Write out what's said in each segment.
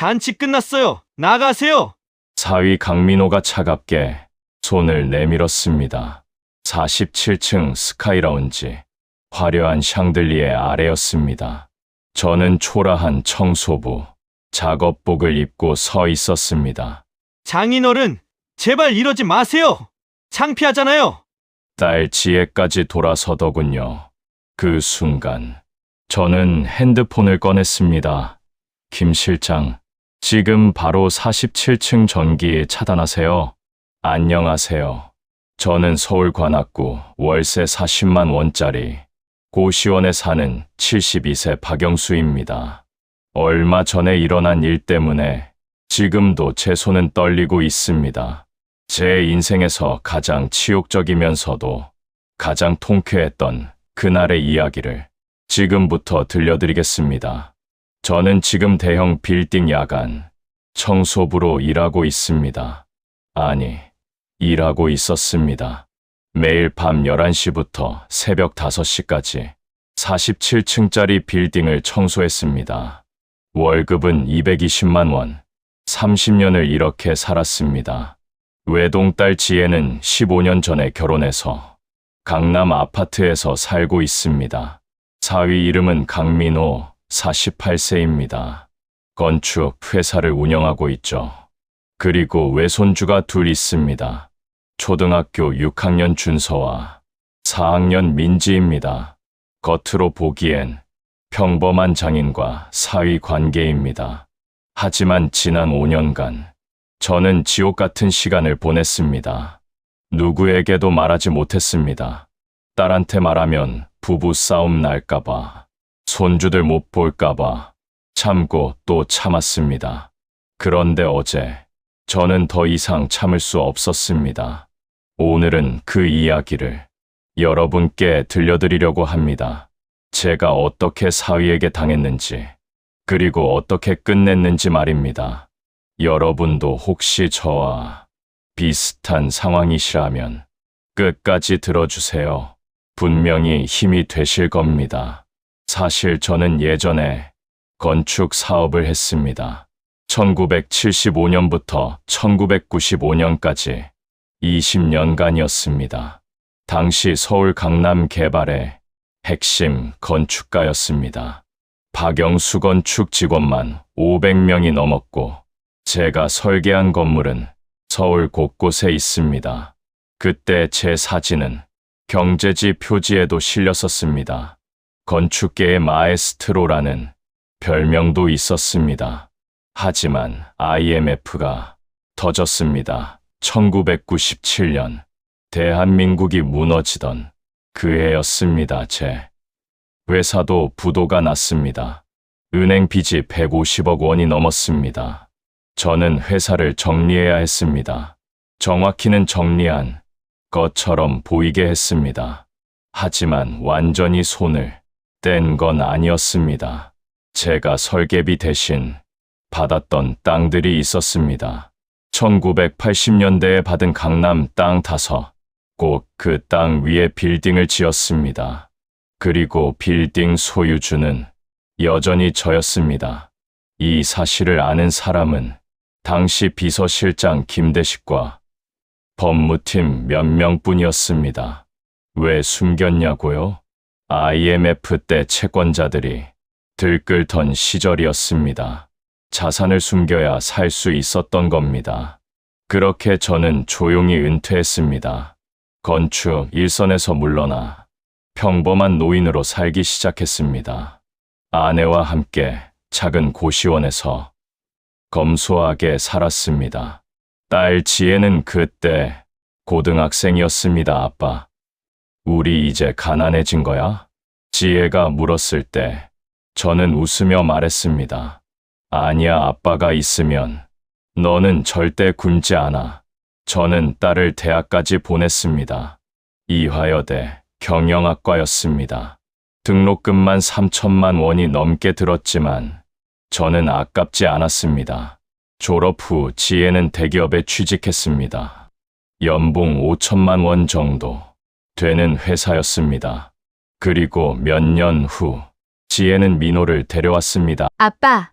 잔치 끝났어요. 나가세요. 사위 강민호가 차갑게 손을 내밀었습니다. 47층 스카이라운지, 화려한 샹들리에 아래였습니다. 저는 초라한 청소부, 작업복을 입고 서 있었습니다. 장인어른, 제발 이러지 마세요. 창피하잖아요. 딸 지혜까지 돌아서더군요. 그 순간 저는 핸드폰을 꺼냈습니다. 김 실장, 지금 바로 47층 전기 차단하세요. 안녕하세요. 저는 서울 관악구 월세 40만 원짜리 고시원에 사는 72세 박영수입니다. 얼마 전에 일어난 일 때문에 지금도 제 손은 떨리고 있습니다. 제 인생에서 가장 치욕적이면서도 가장 통쾌했던 그날의 이야기를 지금부터 들려드리겠습니다. 저는 지금 대형 빌딩 야간 청소부로 일하고 있습니다. 아니, 일하고 있었습니다. 매일 밤 11시부터 새벽 5시까지 47층짜리 빌딩을 청소했습니다. 월급은 220만 원, 30년을 이렇게 살았습니다. 외동딸 지혜는 15년 전에 결혼해서 강남 아파트에서 살고 있습니다. 사위 이름은 강민호, 48세입니다. 건축 회사를 운영하고 있죠. 그리고 외손주가 둘 있습니다. 초등학교 6학년 준서와 4학년 민지입니다. 겉으로 보기엔 평범한 장인과 사위 관계입니다. 하지만 지난 5년간 저는 지옥 같은 시간을 보냈습니다. 누구에게도 말하지 못했습니다. 딸한테 말하면 부부 싸움 날까봐, 손주들 못 볼까봐 참고 또 참았습니다. 그런데 어제 저는 더 이상 참을 수 없었습니다. 오늘은 그 이야기를 여러분께 들려드리려고 합니다. 제가 어떻게 사위에게 당했는지, 그리고 어떻게 끝냈는지 말입니다. 여러분도 혹시 저와 비슷한 상황이시라면 끝까지 들어주세요. 분명히 힘이 되실 겁니다. 사실 저는 예전에 건축 사업을 했습니다. 1975년부터 1995년까지 20년간이었습니다. 당시 서울 강남 개발의 핵심 건축가였습니다. 박영수 건축 직원만 500명이 넘었고 제가 설계한 건물은 서울 곳곳에 있습니다. 그때 제 사진은 경제지 표지에도 실렸었습니다. 건축계의 마에스트로라는 별명도 있었습니다. 하지만 IMF가 터졌습니다. 1997년 대한민국이 무너지던 그 해였습니다. 제 회사도 부도가 났습니다. 은행 빚이 150억 원이 넘었습니다. 저는 회사를 정리해야 했습니다. 정확히는 정리한 것처럼 보이게 했습니다. 하지만 완전히 손을 뗀 건 아니었습니다. 제가 설계비 대신 받았던 땅들이 있었습니다. 1980년대에 받은 강남 땅 5곳, 그 땅 위에 빌딩을 지었습니다. 그리고 빌딩 소유주는 여전히 저였습니다. 이 사실을 아는 사람은 당시 비서실장 김대식과 법무팀 몇 명뿐이었습니다. 왜 숨겼냐고요? IMF 때 채권자들이 들끓던 시절이었습니다. 자산을 숨겨야 살 수 있었던 겁니다. 그렇게 저는 조용히 은퇴했습니다. 건축 일선에서 물러나 평범한 노인으로 살기 시작했습니다. 아내와 함께 작은 고시원에서 검소하게 살았습니다. 딸 지혜는 그때 고등학생이었습니다. 아빠, 우리 이제 가난해진 거야? 지혜가 물었을 때 저는 웃으며 말했습니다. 아니야, 아빠가 있으면 너는 절대 굶지 않아. 저는 딸을 대학까지 보냈습니다. 이화여대 경영학과였습니다. 등록금만 3천만 원이 넘게 들었지만 저는 아깝지 않았습니다. 졸업 후 지혜는 대기업에 취직했습니다. 연봉 5천만 원 정도 되는 회사였습니다. 그리고 몇 년 후 지혜는 민호를 데려왔습니다. 아빠,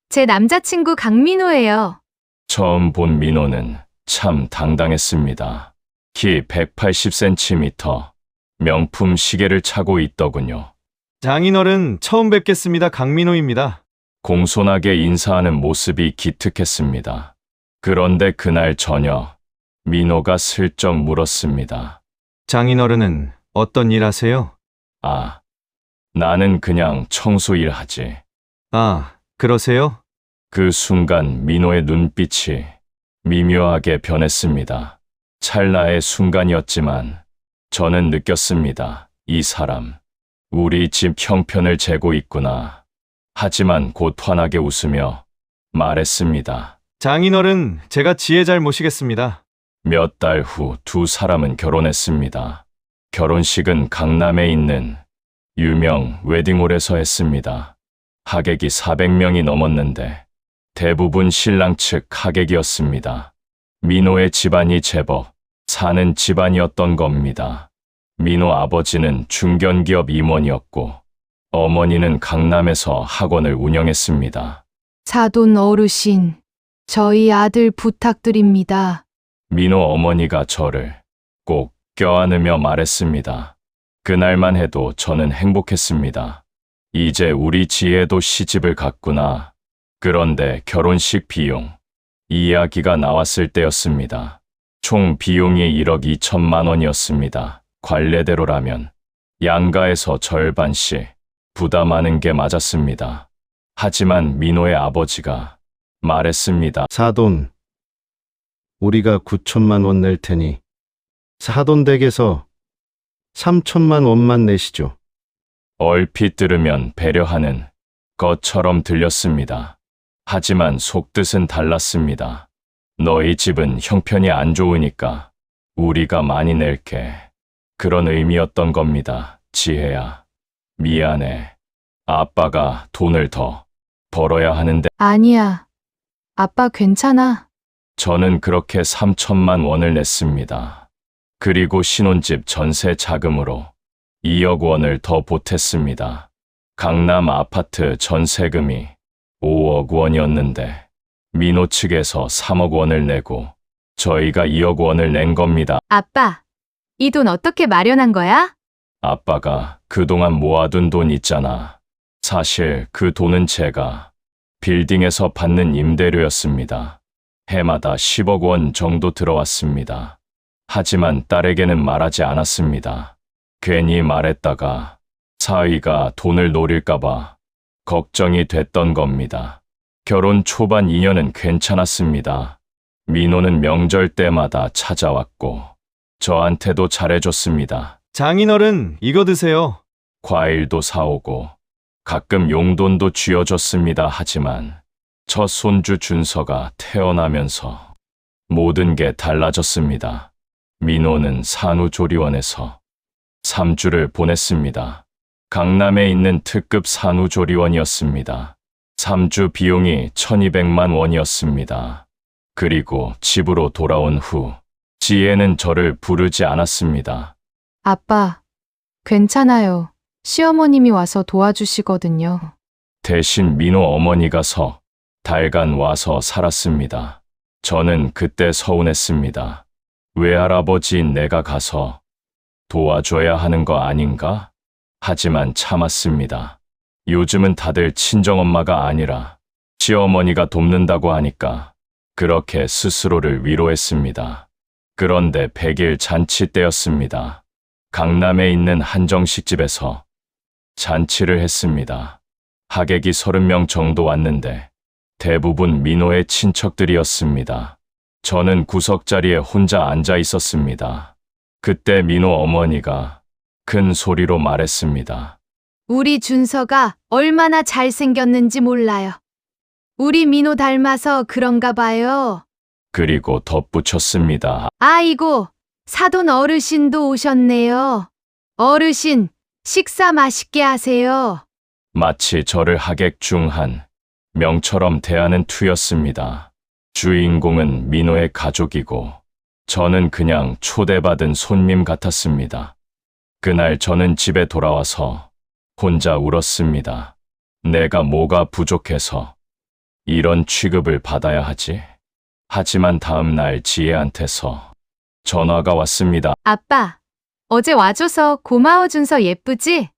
제 남자친구 강민호예요. 처음 본 민호는 참 당당했습니다. 키 180cm, 명품 시계를 차고 있더군요. 장인어른 처음 뵙겠습니다. 강민호입니다. 공손하게 인사하는 모습이 기특했습니다. 그런데 그날 저녁, 민호가 슬쩍 물었습니다. 장인어른은 어떤 일 하세요? 아, 나는 그냥 청소 일 하지. 아, 그러세요? 그 순간 민호의 눈빛이 미묘하게 변했습니다. 찰나의 순간이었지만 저는 느꼈습니다. 이 사람, 우리 집 형편을 재고 있구나. 하지만 곧 환하게 웃으며 말했습니다. 장인어른, 제가 지혜 잘 모시겠습니다. 몇 달 후 두 사람은 결혼했습니다. 결혼식은 강남에 있는 유명 웨딩홀에서 했습니다. 하객이 400명이 넘었는데 대부분 신랑 측 하객이었습니다. 민호의 집안이 제법 사는 집안이었던 겁니다. 민호 아버지는 중견기업 임원이었고 어머니는 강남에서 학원을 운영했습니다. 사돈 어르신, 저희 아들 부탁드립니다. 민호 어머니가 저를 꼭 껴안으며 말했습니다. 그날만 해도 저는 행복했습니다. 이제 우리 지혜도 시집을 갔구나. 그런데 결혼식 비용, 이야기가 나왔을 때였습니다. 총 비용이 1억 2천만 원이었습니다. 관례대로라면 양가에서 절반씩 부담하는 게 맞았습니다. 하지만 민호의 아버지가 말했습니다. 사돈, 우리가 9천만 원 낼 테니 사돈 댁에서 3천만 원만 내시죠. 얼핏 들으면 배려하는 것처럼 들렸습니다. 하지만 속뜻은 달랐습니다. 너희 집은 형편이 안 좋으니까 우리가 많이 낼게. 그런 의미였던 겁니다. 지혜야, 미안해. 아빠가 돈을 더 벌어야 하는데. 아니야. 아빠 괜찮아. 저는 그렇게 3천만 원을 냈습니다. 그리고 신혼집 전세 자금으로 2억 원을 더 보탰습니다. 강남 아파트 전세금이 5억 원이었는데 민호 측에서 3억 원을 내고 저희가 2억 원을 낸 겁니다. 아빠, 이 돈 어떻게 마련한 거야? 아빠가 그동안 모아둔 돈 있잖아. 사실 그 돈은 제가 빌딩에서 받는 임대료였습니다. 해마다 10억 원 정도 들어왔습니다. 하지만 딸에게는 말하지 않았습니다. 괜히 말했다가 사위가 돈을 노릴까봐 걱정이 됐던 겁니다. 결혼 초반 2년은 괜찮았습니다. 민호는 명절 때마다 찾아왔고 저한테도 잘해줬습니다. 장인어른, 이거 드세요. 과일도 사오고 가끔 용돈도 쥐어줬습니다. 하지만 첫 손주 준서가 태어나면서 모든 게 달라졌습니다. 민호는 산후조리원에서 3주를 보냈습니다. 강남에 있는 특급 산후조리원이었습니다. 3주 비용이 1200만 원이었습니다. 그리고 집으로 돌아온 후 지혜는 저를 부르지 않았습니다. 아빠, 괜찮아요. 시어머님이 와서 도와주시거든요. 대신 민호 어머니가 석 달간 와서 살았습니다. 저는 그때 서운했습니다. 외할아버지인 내가 가서 도와줘야 하는 거 아닌가? 하지만 참았습니다. 요즘은 다들 친정엄마가 아니라 시어머니가 돕는다고 하니까 그렇게 스스로를 위로했습니다. 그런데 100일 잔치 때였습니다. 강남에 있는 한정식집에서 잔치를 했습니다. 하객이 30명 정도 왔는데 대부분 민호의 친척들이었습니다. 저는 구석자리에 혼자 앉아 있었습니다. 그때 민호 어머니가 큰 소리로 말했습니다. 우리 준서가 얼마나 잘생겼는지 몰라요. 우리 민호 닮아서 그런가 봐요. 그리고 덧붙였습니다. 아이고, 사돈 어르신도 오셨네요. 어르신, 식사 맛있게 하세요. 마치 저를 하객 중 한 명처럼 대하는 투였습니다. 주인공은 민호의 가족이고 저는 그냥 초대받은 손님 같았습니다. 그날 저는 집에 돌아와서 혼자 울었습니다. 내가 뭐가 부족해서 이런 취급을 받아야 하지? 하지만 다음 날 지혜한테서 전화가 왔습니다. 아빠, 어제 와줘서 고마워 준서 예쁘지?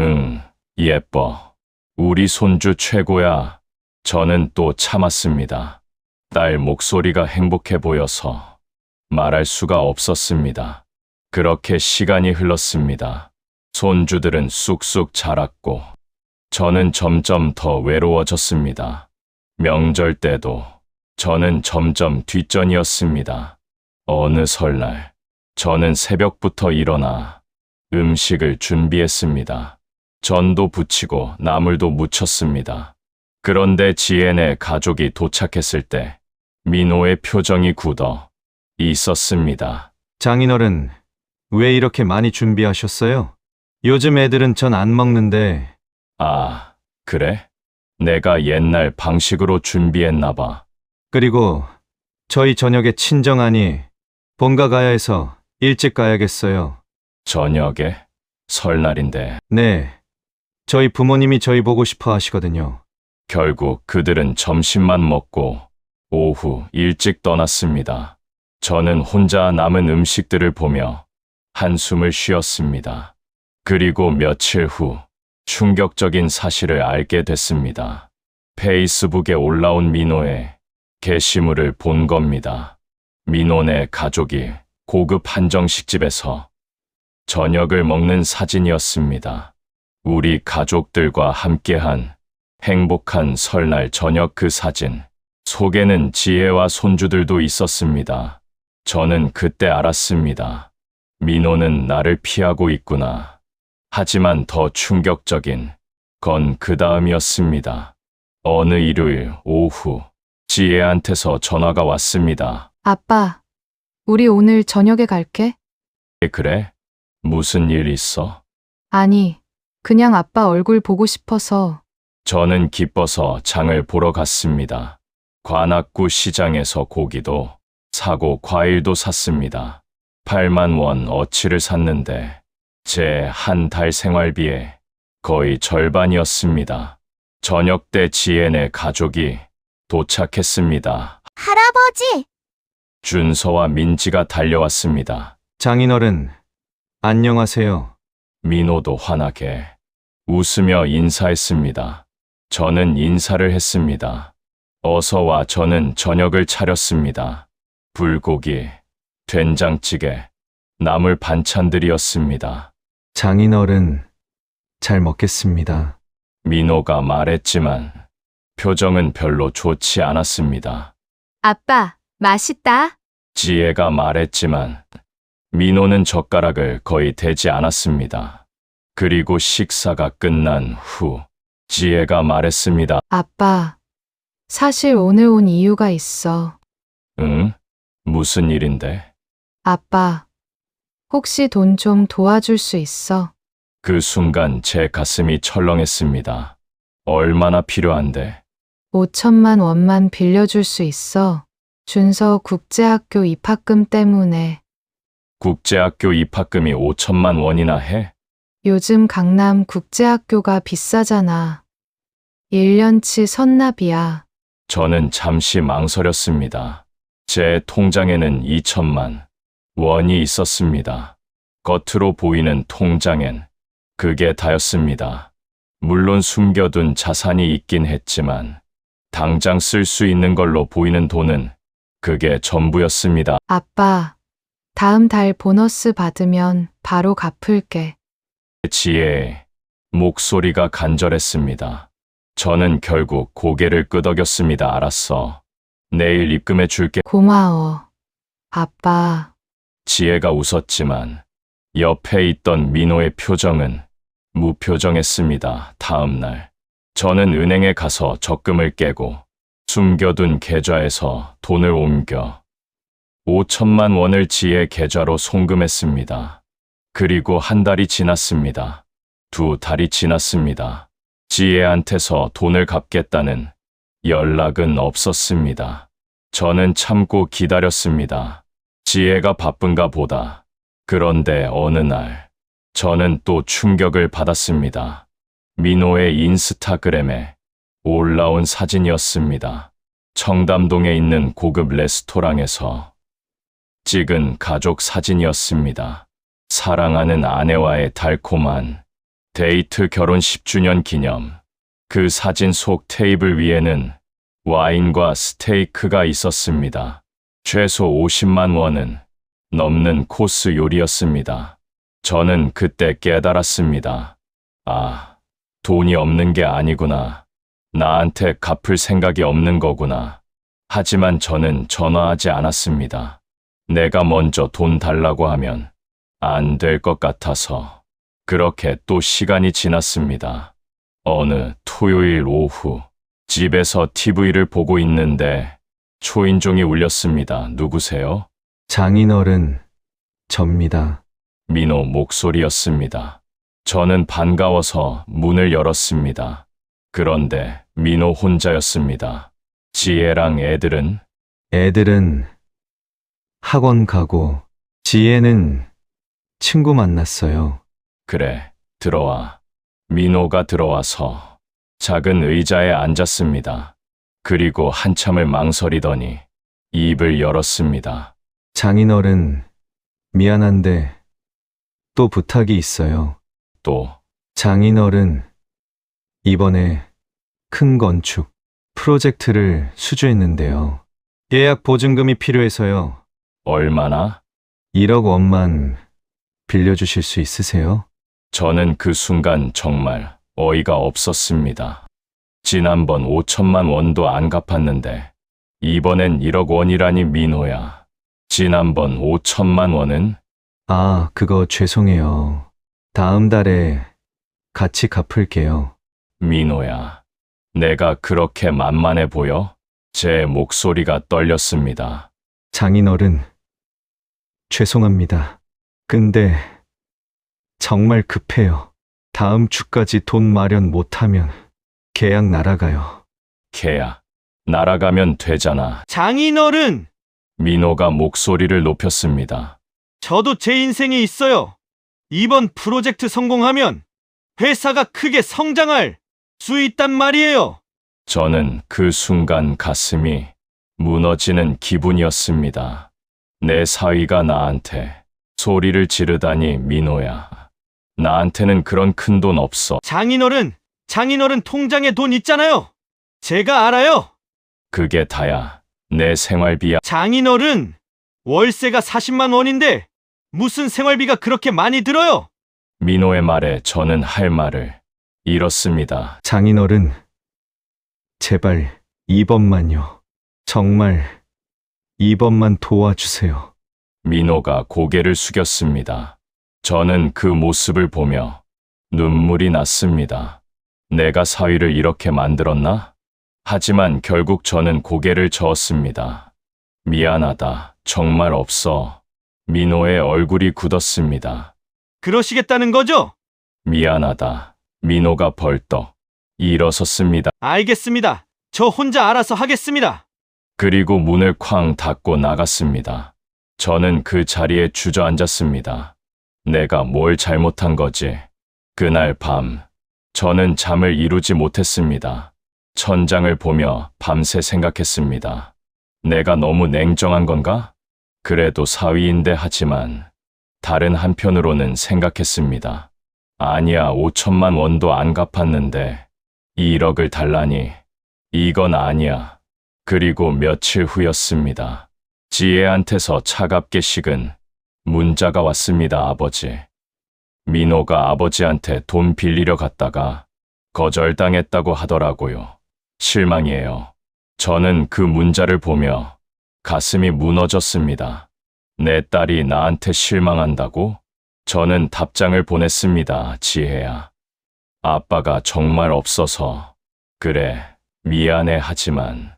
응, 예뻐. 우리 손주 최고야. 저는 또 참았습니다. 딸 목소리가 행복해 보여서 말할 수가 없었습니다. 그렇게 시간이 흘렀습니다. 손주들은 쑥쑥 자랐고 저는 점점 더 외로워졌습니다. 명절 때도 저는 점점 뒷전이었습니다. 어느 설날 저는 새벽부터 일어나 음식을 준비했습니다. 전도 부치고 나물도 무쳤습니다. 그런데 지혜네 가족이 도착했을 때 민호의 표정이 굳어 있었습니다. 장인어른, 왜 이렇게 많이 준비하셨어요? 요즘 애들은 전 안 먹는데. 아, 그래? 내가 옛날 방식으로 준비했나 봐. 그리고 저희 저녁에 친정하니 본가 가야 해서 일찍 가야겠어요. 저녁에? 설날인데. 네. 저희 부모님이 저희 보고 싶어 하시거든요. 결국 그들은 점심만 먹고 오후 일찍 떠났습니다. 저는 혼자 남은 음식들을 보며 한숨을 쉬었습니다. 그리고 며칠 후 충격적인 사실을 알게 됐습니다. 페이스북에 올라온 민호의 게시물을 본 겁니다. 민호네 가족이 고급 한정식집에서 저녁을 먹는 사진이었습니다. 우리 가족들과 함께한 행복한 설날 저녁 그 사진. 속에는 지혜와 손주들도 있었습니다. 저는 그때 알았습니다. 민호는 나를 피하고 있구나. 하지만 더 충격적인 건 그 다음이었습니다. 어느 일요일 오후 지혜한테서 전화가 왔습니다. 아빠, 우리 오늘 저녁에 갈게. 그래? 무슨 일 있어? 아니, 그냥 아빠 얼굴 보고 싶어서. 저는 기뻐서 장을 보러 갔습니다. 관악구 시장에서 고기도 사고 과일도 샀습니다. 8만 원 어치를 샀는데 제 한 달 생활비의 거의 절반이었습니다. 저녁 때 지혜네 가족이 도착했습니다. 할아버지! 준서와 민지가 달려왔습니다. 장인어른, 안녕하세요. 민호도 환하게 웃으며 인사했습니다. 저는 인사를 했습니다. 어서 와. 저는 저녁을 차렸습니다. 불고기, 된장찌개, 나물 반찬들이었습니다. 장인어른, 잘 먹겠습니다. 민호가 말했지만 표정은 별로 좋지 않았습니다. 아빠, 맛있다. 지혜가 말했지만 민호는 젓가락을 거의 대지 않았습니다. 그리고 식사가 끝난 후 지혜가 말했습니다. 아빠, 사실 오늘 온 이유가 있어. 응? 무슨 일인데? 아빠, 혹시 돈 좀 도와줄 수 있어? 그 순간 제 가슴이 철렁했습니다. 얼마나 필요한데? 5천만 원만 빌려줄 수 있어. 준서 국제학교 입학금 때문에. 국제학교 입학금이 5천만 원이나 해? 요즘 강남 국제학교가 비싸잖아. 1년치 선납이야. 저는 잠시 망설였습니다. 제 통장에는 2천만 원이 있었습니다. 겉으로 보이는 통장엔 그게 다였습니다. 물론 숨겨둔 자산이 있긴 했지만 당장 쓸 수 있는 걸로 보이는 돈은 그게 전부였습니다. 아빠, 다음 달 보너스 받으면 바로 갚을게. 지혜의 목소리가 간절했습니다. 저는 결국 고개를 끄덕였습니다. 알았어. 내일 입금해 줄게. 고마워. 아빠, 지혜가 웃었지만 옆에 있던 민호의 표정은 무표정했습니다. 다음 날 저는 은행에 가서 적금을 깨고 숨겨둔 계좌에서 돈을 옮겨 5천만 원을 지혜 계좌로 송금했습니다. 그리고 한 달이 지났습니다. 2달이 지났습니다. 지혜한테서 돈을 갚겠다는 연락은 없었습니다. 저는 참고 기다렸습니다. 지혜가 바쁜가 보다. 그런데 어느 날 저는 또 충격을 받았습니다. 민호의 인스타그램에 올라온 사진이었습니다. 청담동에 있는 고급 레스토랑에서 찍은 가족 사진이었습니다. 사랑하는 아내와의 달콤한 데이트 결혼 10주년 기념. 그 사진 속 테이블 위에는 와인과 스테이크가 있었습니다. 최소 50만 원은 넘는 코스 요리였습니다. 저는 그때 깨달았습니다. 아, 돈이 없는 게 아니구나. 나한테 갚을 생각이 없는 거구나. 하지만 저는 전화하지 않았습니다. 내가 먼저 돈 달라고 하면 안 될 것 같아서. 그렇게 또 시간이 지났습니다. 어느 토요일 오후, 집에서 TV를 보고 있는데 초인종이 울렸습니다. 누구세요? 장인어른, 접니다. 민호 목소리였습니다. 저는 반가워서 문을 열었습니다. 그런데 민호 혼자였습니다. 지혜랑 애들은? 애들은 학원 가고, 지혜는 친구 만났어요. 그래, 들어와. 민호가 들어와서 작은 의자에 앉았습니다. 그리고 한참을 망설이더니 입을 열었습니다. 장인어른, 미안한데 또 부탁이 있어요. 또, 장인어른, 이번에 큰 건축 프로젝트를 수주했는데요. 예약 보증금이 필요해서요. 얼마나? 1억 원만 빌려주실 수 있으세요? 저는 그 순간 정말 어이가 없었습니다. 지난번 5천만 원도 안 갚았는데 이번엔 1억 원이라니 민호야. 지난번 5천만 원은? 아, 그거 죄송해요. 다음 달에 같이 갚을게요. 민호야. 내가 그렇게 만만해 보여? 제 목소리가 떨렸습니다. 장인어른, 죄송합니다. 근데 정말 급해요. 다음 주까지 돈 마련 못하면 계약 날아가요. 계약. 날아가면 되잖아. 장인어른, 민호가 목소리를 높였습니다. 저도 제 인생이 있어요. 이번 프로젝트 성공하면 회사가 크게 성장할 수 있단 말이에요. 저는 그 순간 가슴이 무너지는 기분이었습니다. 내 사위가 나한테 소리를 지르다니 민호야. 나한테는 그런 큰 돈 없어. 장인어른 통장에 돈 있잖아요. 제가 알아요. 그게 다야. 내 생활비야. 장인어른, 월세가 40만 원인데 무슨 생활비가 그렇게 많이 들어요? 민호의 말에 저는 할 말을 잃었습니다. 장인어른, 제발 이번만요. 정말 이번만 도와주세요. 민호가 고개를 숙였습니다. 저는 그 모습을 보며 눈물이 났습니다. 내가 사위를 이렇게 만들었나? 하지만 결국 저는 고개를 저었습니다. 미안하다. 정말 없어. 민호의 얼굴이 굳었습니다. 그러시겠다는 거죠? 미안하다. 민호가 벌떡 일어섰습니다. 알겠습니다. 저 혼자 알아서 하겠습니다. 그리고 문을 쾅 닫고 나갔습니다. 저는 그 자리에 주저앉았습니다. 내가 뭘 잘못한 거지? 그날 밤, 저는 잠을 이루지 못했습니다. 천장을 보며 밤새 생각했습니다. 내가 너무 냉정한 건가? 그래도 사위인데 하지만 다른 한편으로는 생각했습니다. 아니야, 5천만 원도 안 갚았는데 1억을 달라니. 이건 아니야. 그리고 며칠 후였습니다. 지혜한테서 차갑게 식은 문자가 왔습니다. 아버지. 민호가 아버지한테 돈 빌리러 갔다가 거절당했다고 하더라고요. 실망이에요. 저는 그 문자를 보며 가슴이 무너졌습니다. 내 딸이 나한테 실망한다고? 저는 답장을 보냈습니다. 지혜야. 아빠가 정말 없어서. 그래, 미안해 하지만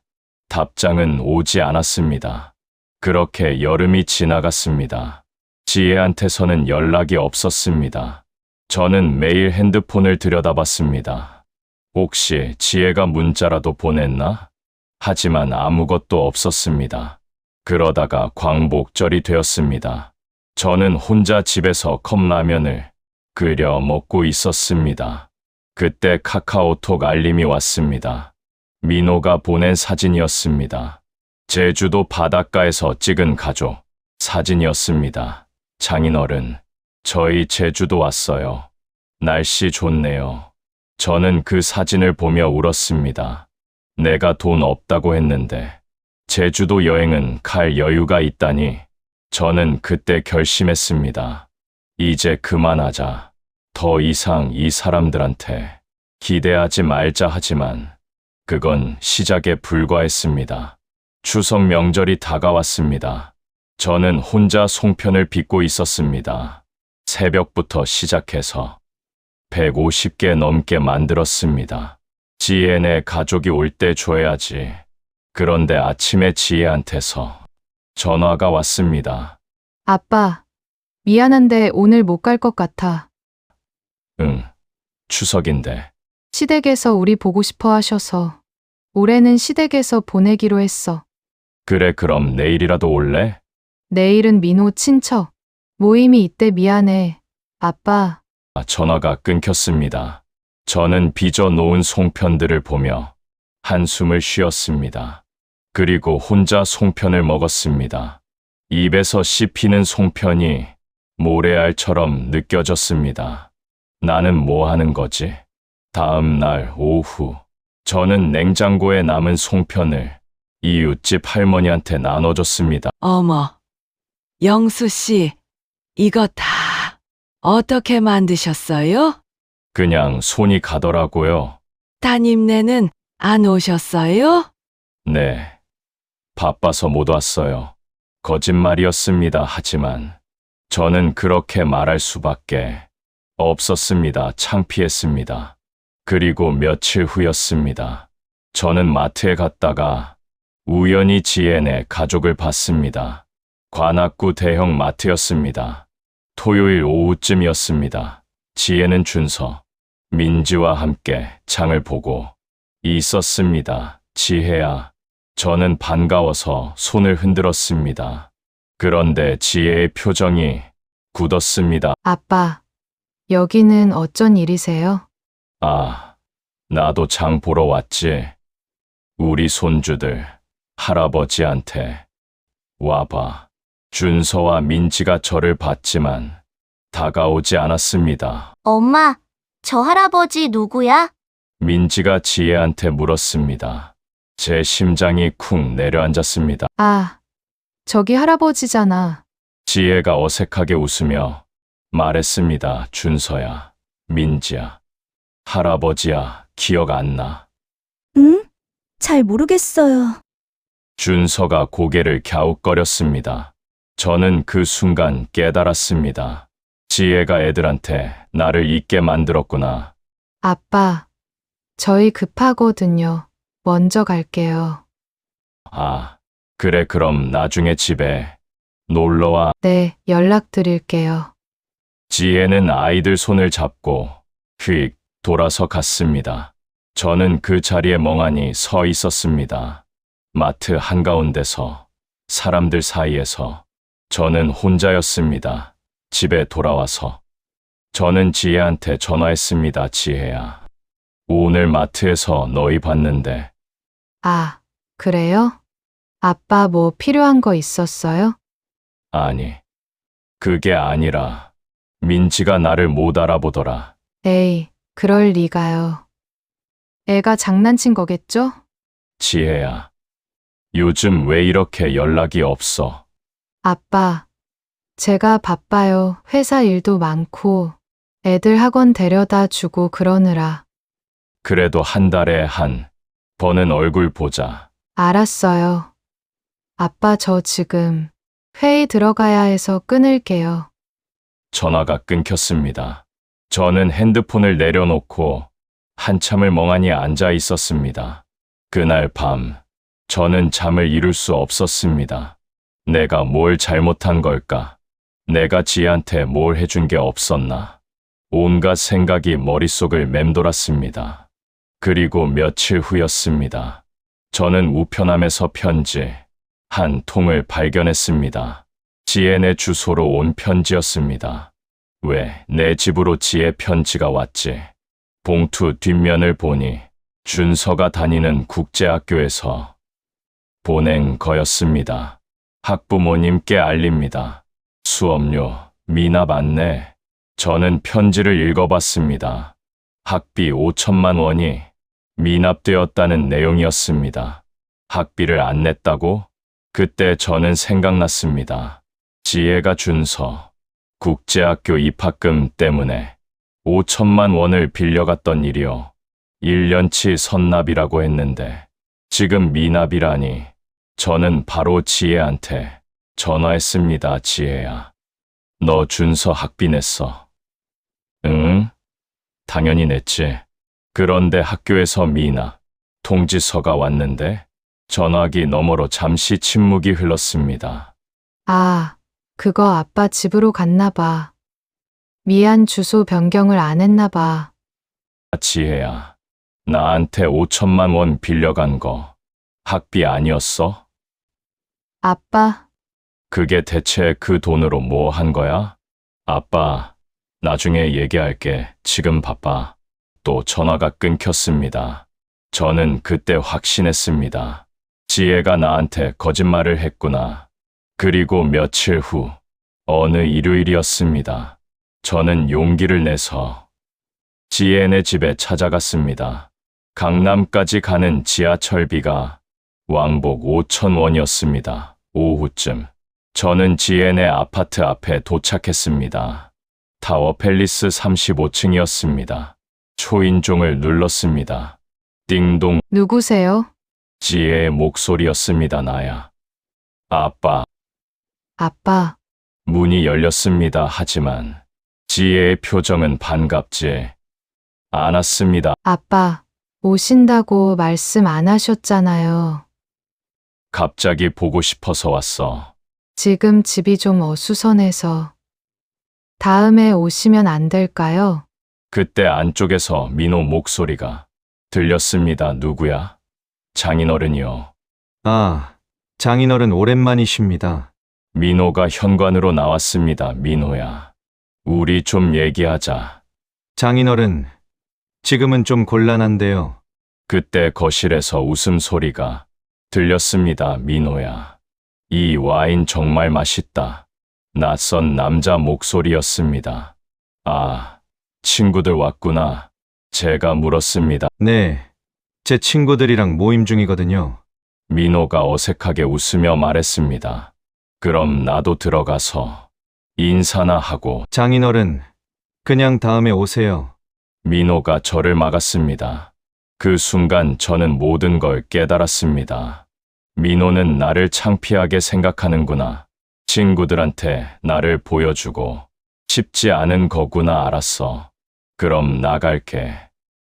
답장은 오지 않았습니다. 그렇게 여름이 지나갔습니다. 지혜한테서는 연락이 없었습니다. 저는 매일 핸드폰을 들여다봤습니다. 혹시 지혜가 문자라도 보냈나? 하지만 아무것도 없었습니다. 그러다가 광복절이 되었습니다. 저는 혼자 집에서 컵라면을 끓여 먹고 있었습니다. 그때 카카오톡 알림이 왔습니다. 민호가 보낸 사진이었습니다. 제주도 바닷가에서 찍은 가족 사진이었습니다. 장인어른, 저희 제주도 왔어요. 날씨 좋네요. 저는 그 사진을 보며 울었습니다. 내가 돈 없다고 했는데 제주도 여행은 갈 여유가 있다니. 저는 그때 결심했습니다. 이제 그만하자. 더 이상 이 사람들한테 기대하지 말자. 하지만 그건 시작에 불과했습니다. 추석 명절이 다가왔습니다. 저는 혼자 송편을 빚고 있었습니다. 새벽부터 시작해서 150개 넘게 만들었습니다. 지혜네 가족이 올 때 줘야지. 그런데 아침에 지혜한테서 전화가 왔습니다. 아빠, 미안한데 오늘 못 갈 것 같아. 응, 추석인데. 시댁에서 우리 보고 싶어 하셔서. 올해는 시댁에서 보내기로 했어. 그래, 그럼 내일이라도 올래? 내일은 민호 친척. 모임이 있대. 미안해. 아빠, 전화가 끊겼습니다. 저는 빚어 놓은 송편들을 보며 한숨을 쉬었습니다. 그리고 혼자 송편을 먹었습니다. 입에서 씹히는 송편이 모래알처럼 느껴졌습니다. 나는 뭐 하는 거지? 다음 날 오후, 저는 냉장고에 남은 송편을 이웃집 할머니한테 나눠줬습니다. 어머, 영수 씨, 이거 다 어떻게 만드셨어요? 그냥 손이 가더라고요. 따님네는 안 오셨어요? 네, 바빠서 못 왔어요. 거짓말이었습니다. 하지만 저는 그렇게 말할 수밖에 없었습니다. 창피했습니다. 그리고 며칠 후였습니다. 저는 마트에 갔다가 우연히 지혜네 가족을 봤습니다. 관악구 대형 마트였습니다. 토요일 오후쯤이었습니다. 지혜는 준서, 민지와 함께 장을 보고 있었습니다. 지혜야, 저는 반가워서 손을 흔들었습니다. 그런데 지혜의 표정이 굳었습니다. 아빠, 여기는 어쩐 일이세요? 아, 나도 장 보러 왔지. 우리 손주들, 할아버지한테 와봐. 준서와 민지가 저를 봤지만 다가오지 않았습니다. 엄마, 저 할아버지 누구야? 민지가 지혜한테 물었습니다. 제 심장이 쿵 내려앉았습니다. 아, 저기 할아버지잖아. 지혜가 어색하게 웃으며 말했습니다. 준서야, 민지야, 할아버지야, 기억 안 나? 응? 잘 모르겠어요. 준서가 고개를 갸웃거렸습니다. 저는 그 순간 깨달았습니다. 지혜가 애들한테 나를 잊게 만들었구나. 아빠, 저희 급하거든요. 먼저 갈게요. 아, 그래, 그럼 나중에 집에 놀러와. 네, 연락드릴게요. 지혜는 아이들 손을 잡고 휙 돌아서 갔습니다. 저는 그 자리에 멍하니 서 있었습니다. 마트 한가운데서, 사람들 사이에서 저는 혼자였습니다. 집에 돌아와서 저는 지혜한테 전화했습니다. 지혜야, 오늘 마트에서 너희 봤는데. 아, 그래요? 아빠 뭐 필요한 거 있었어요? 아니, 그게 아니라 민지가 나를 못 알아보더라. 에이, 그럴 리가요. 애가 장난친 거겠죠? 지혜야, 요즘 왜 이렇게 연락이 없어? 아빠, 제가 바빠요. 회사 일도 많고 애들 학원 데려다 주고 그러느라. 그래도 한 달에 한 번은 얼굴 보자. 알았어요. 아빠, 저 지금 회의 들어가야 해서 끊을게요. 전화가 끊겼습니다. 저는 핸드폰을 내려놓고 한참을 멍하니 앉아 있었습니다. 그날 밤, 저는 잠을 이룰 수 없었습니다. 내가 뭘 잘못한 걸까? 내가 지혜한테 뭘 해준 게 없었나? 온갖 생각이 머릿속을 맴돌았습니다. 그리고 며칠 후였습니다. 저는 우편함에서 편지 한 통을 발견했습니다. 지혜네 주소로 온 편지였습니다. 왜 내 집으로 지혜 편지가 왔지? 봉투 뒷면을 보니 준서가 다니는 국제학교에서 보낸 거였습니다. 학부모님께 알립니다. 수업료, 미납 안내. 저는 편지를 읽어봤습니다. 학비 5천만 원이 미납되었다는 내용이었습니다. 학비를 안 냈다고? 그때 저는 생각났습니다. 지혜가 준서 국제학교 입학금 때문에 5천만 원을 빌려갔던 일이요. 1년치 선납이라고 했는데 지금 미납이라니. 저는 바로 지혜한테 전화했습니다. 지혜야, 너 준서 학비 냈어? 응? 당연히 냈지. 그런데 학교에서 미납 통지서가 왔는데 전화기 너머로 잠시 침묵이 흘렀습니다. 아, 그거 아빠 집으로 갔나 봐. 미안, 주소 변경을 안 했나 봐. 지혜야, 나한테 5천만 원 빌려간 거 학비 아니었어? 아빠, 그게 대체 그 돈으로 뭐 한 거야? 아빠, 나중에 얘기할게. 지금 바빠. 또 전화가 끊겼습니다. 저는 그때 확신했습니다. 지혜가 나한테 거짓말을 했구나. 그리고 며칠 후 어느 일요일이었습니다. 저는 용기를 내서 지혜네 집에 찾아갔습니다. 강남까지 가는 지하철비가 왕복 5천 원이었습니다. 오후쯤 저는 지혜네 아파트 앞에 도착했습니다. 타워 팰리스 35층이었습니다. 초인종을 눌렀습니다. 띵동. 누구세요? 지혜의 목소리였습니다. 나야. 아빠. 아빠, 문이 열렸습니다. 하지만 지혜의 표정은 반갑지 않았습니다. 아빠, 오신다고 말씀 안 하셨잖아요. 갑자기 보고 싶어서 왔어. 지금 집이 좀 어수선해서. 다음에 오시면 안 될까요? 그때 안쪽에서 민호 목소리가 들렸습니다. 누구야? 장인어른이요. 아, 장인어른 오랜만이십니다. 민호가 현관으로 나왔습니다. 민호야, 우리 좀 얘기하자. 장인어른, 지금은 좀 곤란한데요. 그때 거실에서 웃음소리가 들렸습니다. 민호야, 이 와인 정말 맛있다. 낯선 남자 목소리였습니다. 아, 친구들 왔구나. 제가 물었습니다. 네, 제 친구들이랑 모임 중이거든요. 민호가 어색하게 웃으며 말했습니다. 그럼 나도 들어가서 인사나 하고. 장인어른, 그냥 다음에 오세요. 민호가 저를 막았습니다. 그 순간 저는 모든 걸 깨달았습니다. 민호는 나를 창피하게 생각하는구나. 친구들한테 나를 보여주고 싶지 않은 거구나. 알았어. 그럼 나갈게.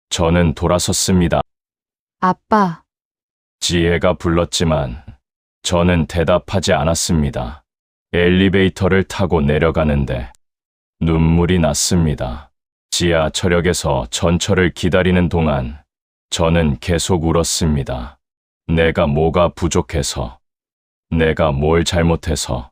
저는 돌아섰습니다. 아빠, 지혜가 불렀지만 저는 대답하지 않았습니다. 엘리베이터를 타고 내려가는데 눈물이 났습니다. 지하철역에서 전철을 기다리는 동안 저는 계속 울었습니다. 내가 뭐가 부족해서, 내가 뭘 잘못해서.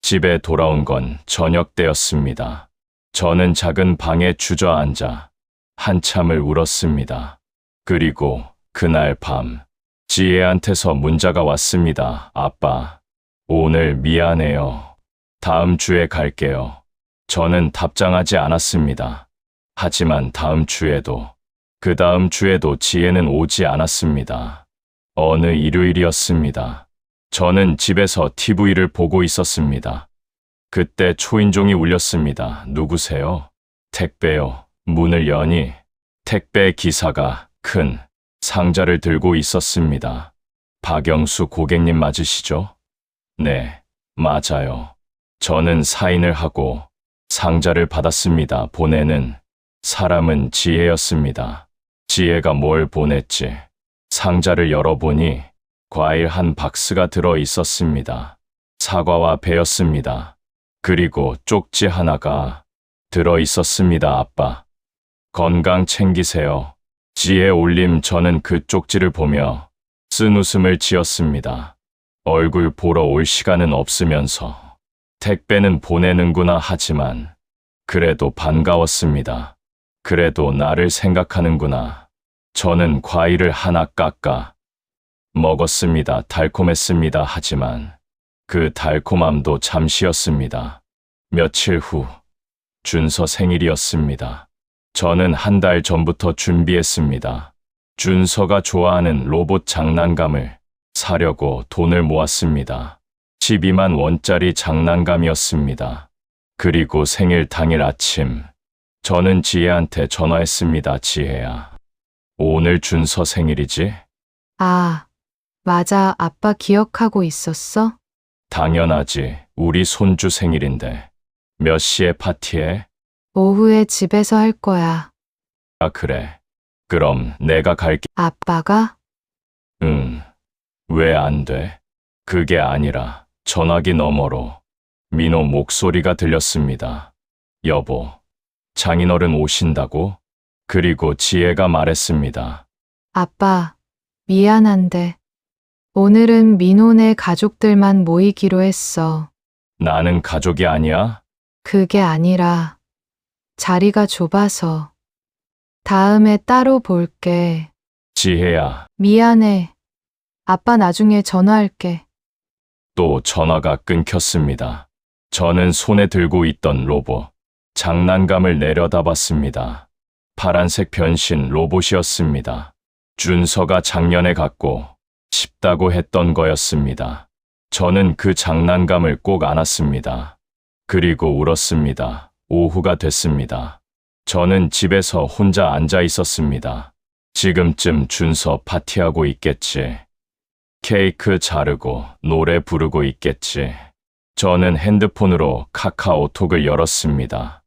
집에 돌아온 건 저녁 때였습니다. 저는 작은 방에 주저앉아 한참을 울었습니다. 그리고 그날 밤 지혜한테서 문자가 왔습니다. 아빠, 오늘 미안해요. 다음 주에 갈게요. 저는 답장하지 않았습니다. 하지만 다음 주에도, 그 다음 주에도 지혜는 오지 않았습니다. 어느 일요일이었습니다. 저는 집에서 TV를 보고 있었습니다. 그때 초인종이 울렸습니다. 누구세요? 택배요. 문을 여니 택배 기사가 큰 상자를 들고 있었습니다. 박영수 고객님 맞으시죠? 네, 맞아요. 저는 사인을 하고 상자를 받았습니다. 보내는 사람은 지혜였습니다. 지혜가 뭘 보냈지? 상자를 열어보니 과일 한 박스가 들어 있었습니다. 사과와 배였습니다. 그리고 쪽지 하나가 들어 있었습니다. 아빠, 건강 챙기세요. 지혜 올림. 저는 그 쪽지를 보며 쓴 웃음을 지었습니다. 얼굴 보러 올 시간은 없으면서 택배는 보내는구나. 하지만 그래도 반가웠습니다. 그래도 나를 생각하는구나. 저는 과일을 하나 깎아 먹었습니다. 달콤했습니다. 하지만 그 달콤함도 잠시였습니다. 며칠 후, 준서 생일이었습니다. 저는 한 달 전부터 준비했습니다. 준서가 좋아하는 로봇 장난감을 사려고 돈을 모았습니다. 12만 원짜리 장난감이었습니다. 그리고 생일 당일 아침, 저는 지혜한테 전화했습니다. 지혜야, 오늘 준서 생일이지? 아, 맞아. 아빠 기억하고 있었어? 당연하지. 우리 손주 생일인데. 몇 시에 파티해? 오후에 집에서 할 거야. 아, 그래. 그럼 내가 갈게. 아빠가? 응. 왜 안 돼? 그게 아니라 전화기 너머로 민호 목소리가 들렸습니다. 여보, 장인어른 오신다고? 그리고 지혜가 말했습니다. 아빠, 미안한데. 오늘은 민호네 가족들만 모이기로 했어. 나는 가족이 아니야? 그게 아니라 자리가 좁아서. 다음에 따로 볼게. 지혜야, 미안해. 아빠 나중에 전화할게. 또 전화가 끊겼습니다. 저는 손에 들고 있던 로봇, 장난감을 내려다봤습니다. 파란색 변신 로봇이었습니다. 준서가 작년에 갖고 싶다고 했던 거였습니다. 저는 그 장난감을 꼭 안았습니다. 그리고 울었습니다. 오후가 됐습니다. 저는 집에서 혼자 앉아 있었습니다. 지금쯤 준서 파티하고 있겠지. 케이크 자르고 노래 부르고 있겠지. 저는 핸드폰으로 카카오톡을 열었습니다.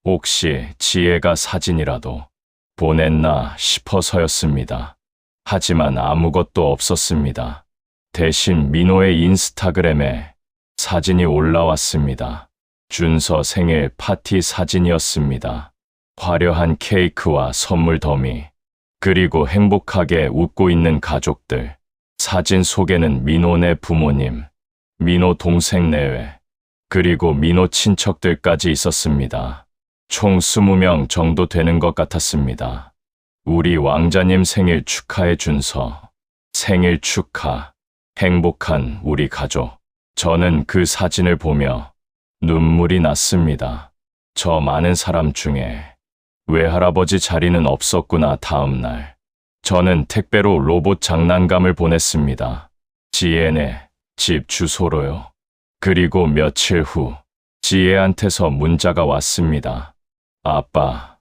혹시 지혜가 사진이라도 보냈나 싶어서였습니다. 하지만 아무것도 없었습니다. 대신 민호의 인스타그램에 사진이 올라왔습니다. 준서 생일 파티 사진이었습니다. 화려한 케이크와 선물 더미, 그리고 행복하게 웃고 있는 가족들. 사진 속에는 민호네 부모님, 민호 동생 내외, 그리고 민호 친척들까지 있었습니다. 총 20명 정도 되는 것 같았습니다. 우리 왕자님 생일 축하해 준서. 생일 축하. 행복한 우리 가족. 저는 그 사진을 보며 눈물이 났습니다. 저 많은 사람 중에 외할아버지 자리는 없었구나. 다음 날, 저는 택배로 로봇 장난감을 보냈습니다. 지혜네 집 주소로요. 그리고 며칠 후, 지혜한테서 문자가 왔습니다. 아빠,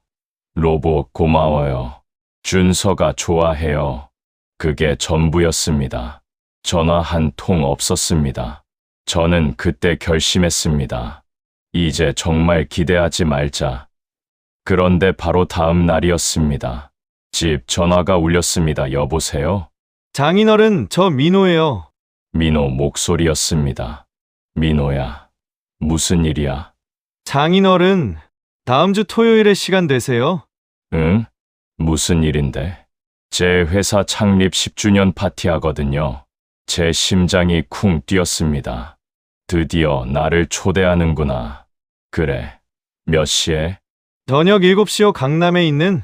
로봇 고마워요. 준서가 좋아해요. 그게 전부였습니다. 전화 한 통 없었습니다. 저는 그때 결심했습니다. 이제 정말 기대하지 말자. 그런데 바로 다음 날이었습니다. 집 전화가 울렸습니다. 여보세요? 장인어른, 저 민호예요. 민호 목소리였습니다. 민호야, 무슨 일이야? 장인어른, 다음 주 토요일에 시간 되세요? 응? 무슨 일인데? 제 회사 창립 10주년 파티하거든요. 제 심장이 쿵 뛰었습니다. 드디어 나를 초대하는구나. 그래. 몇 시에? 저녁 7시요. 강남에 있는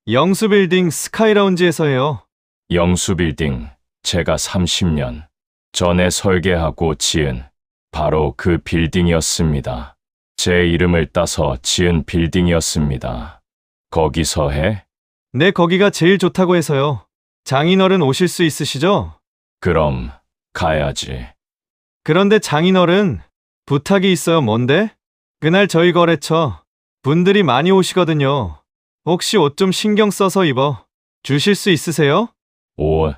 영수빌딩 스카이라운지에서 해요. 영수빌딩, 제가 30년 전에 설계하고 지은 바로 그 빌딩이었습니다. 제 이름을 따서 지은 빌딩이었습니다. 거기서 해? 네, 거기가 제일 좋다고 해서요. 장인어른 오실 수 있으시죠? 그럼 가야지. 그런데 장인어른, 부탁이 있어요. 뭔데? 그날 저희 거래처 분들이 많이 오시거든요. 혹시 옷 좀 신경 써서 입어 주실 수 있으세요? 옷,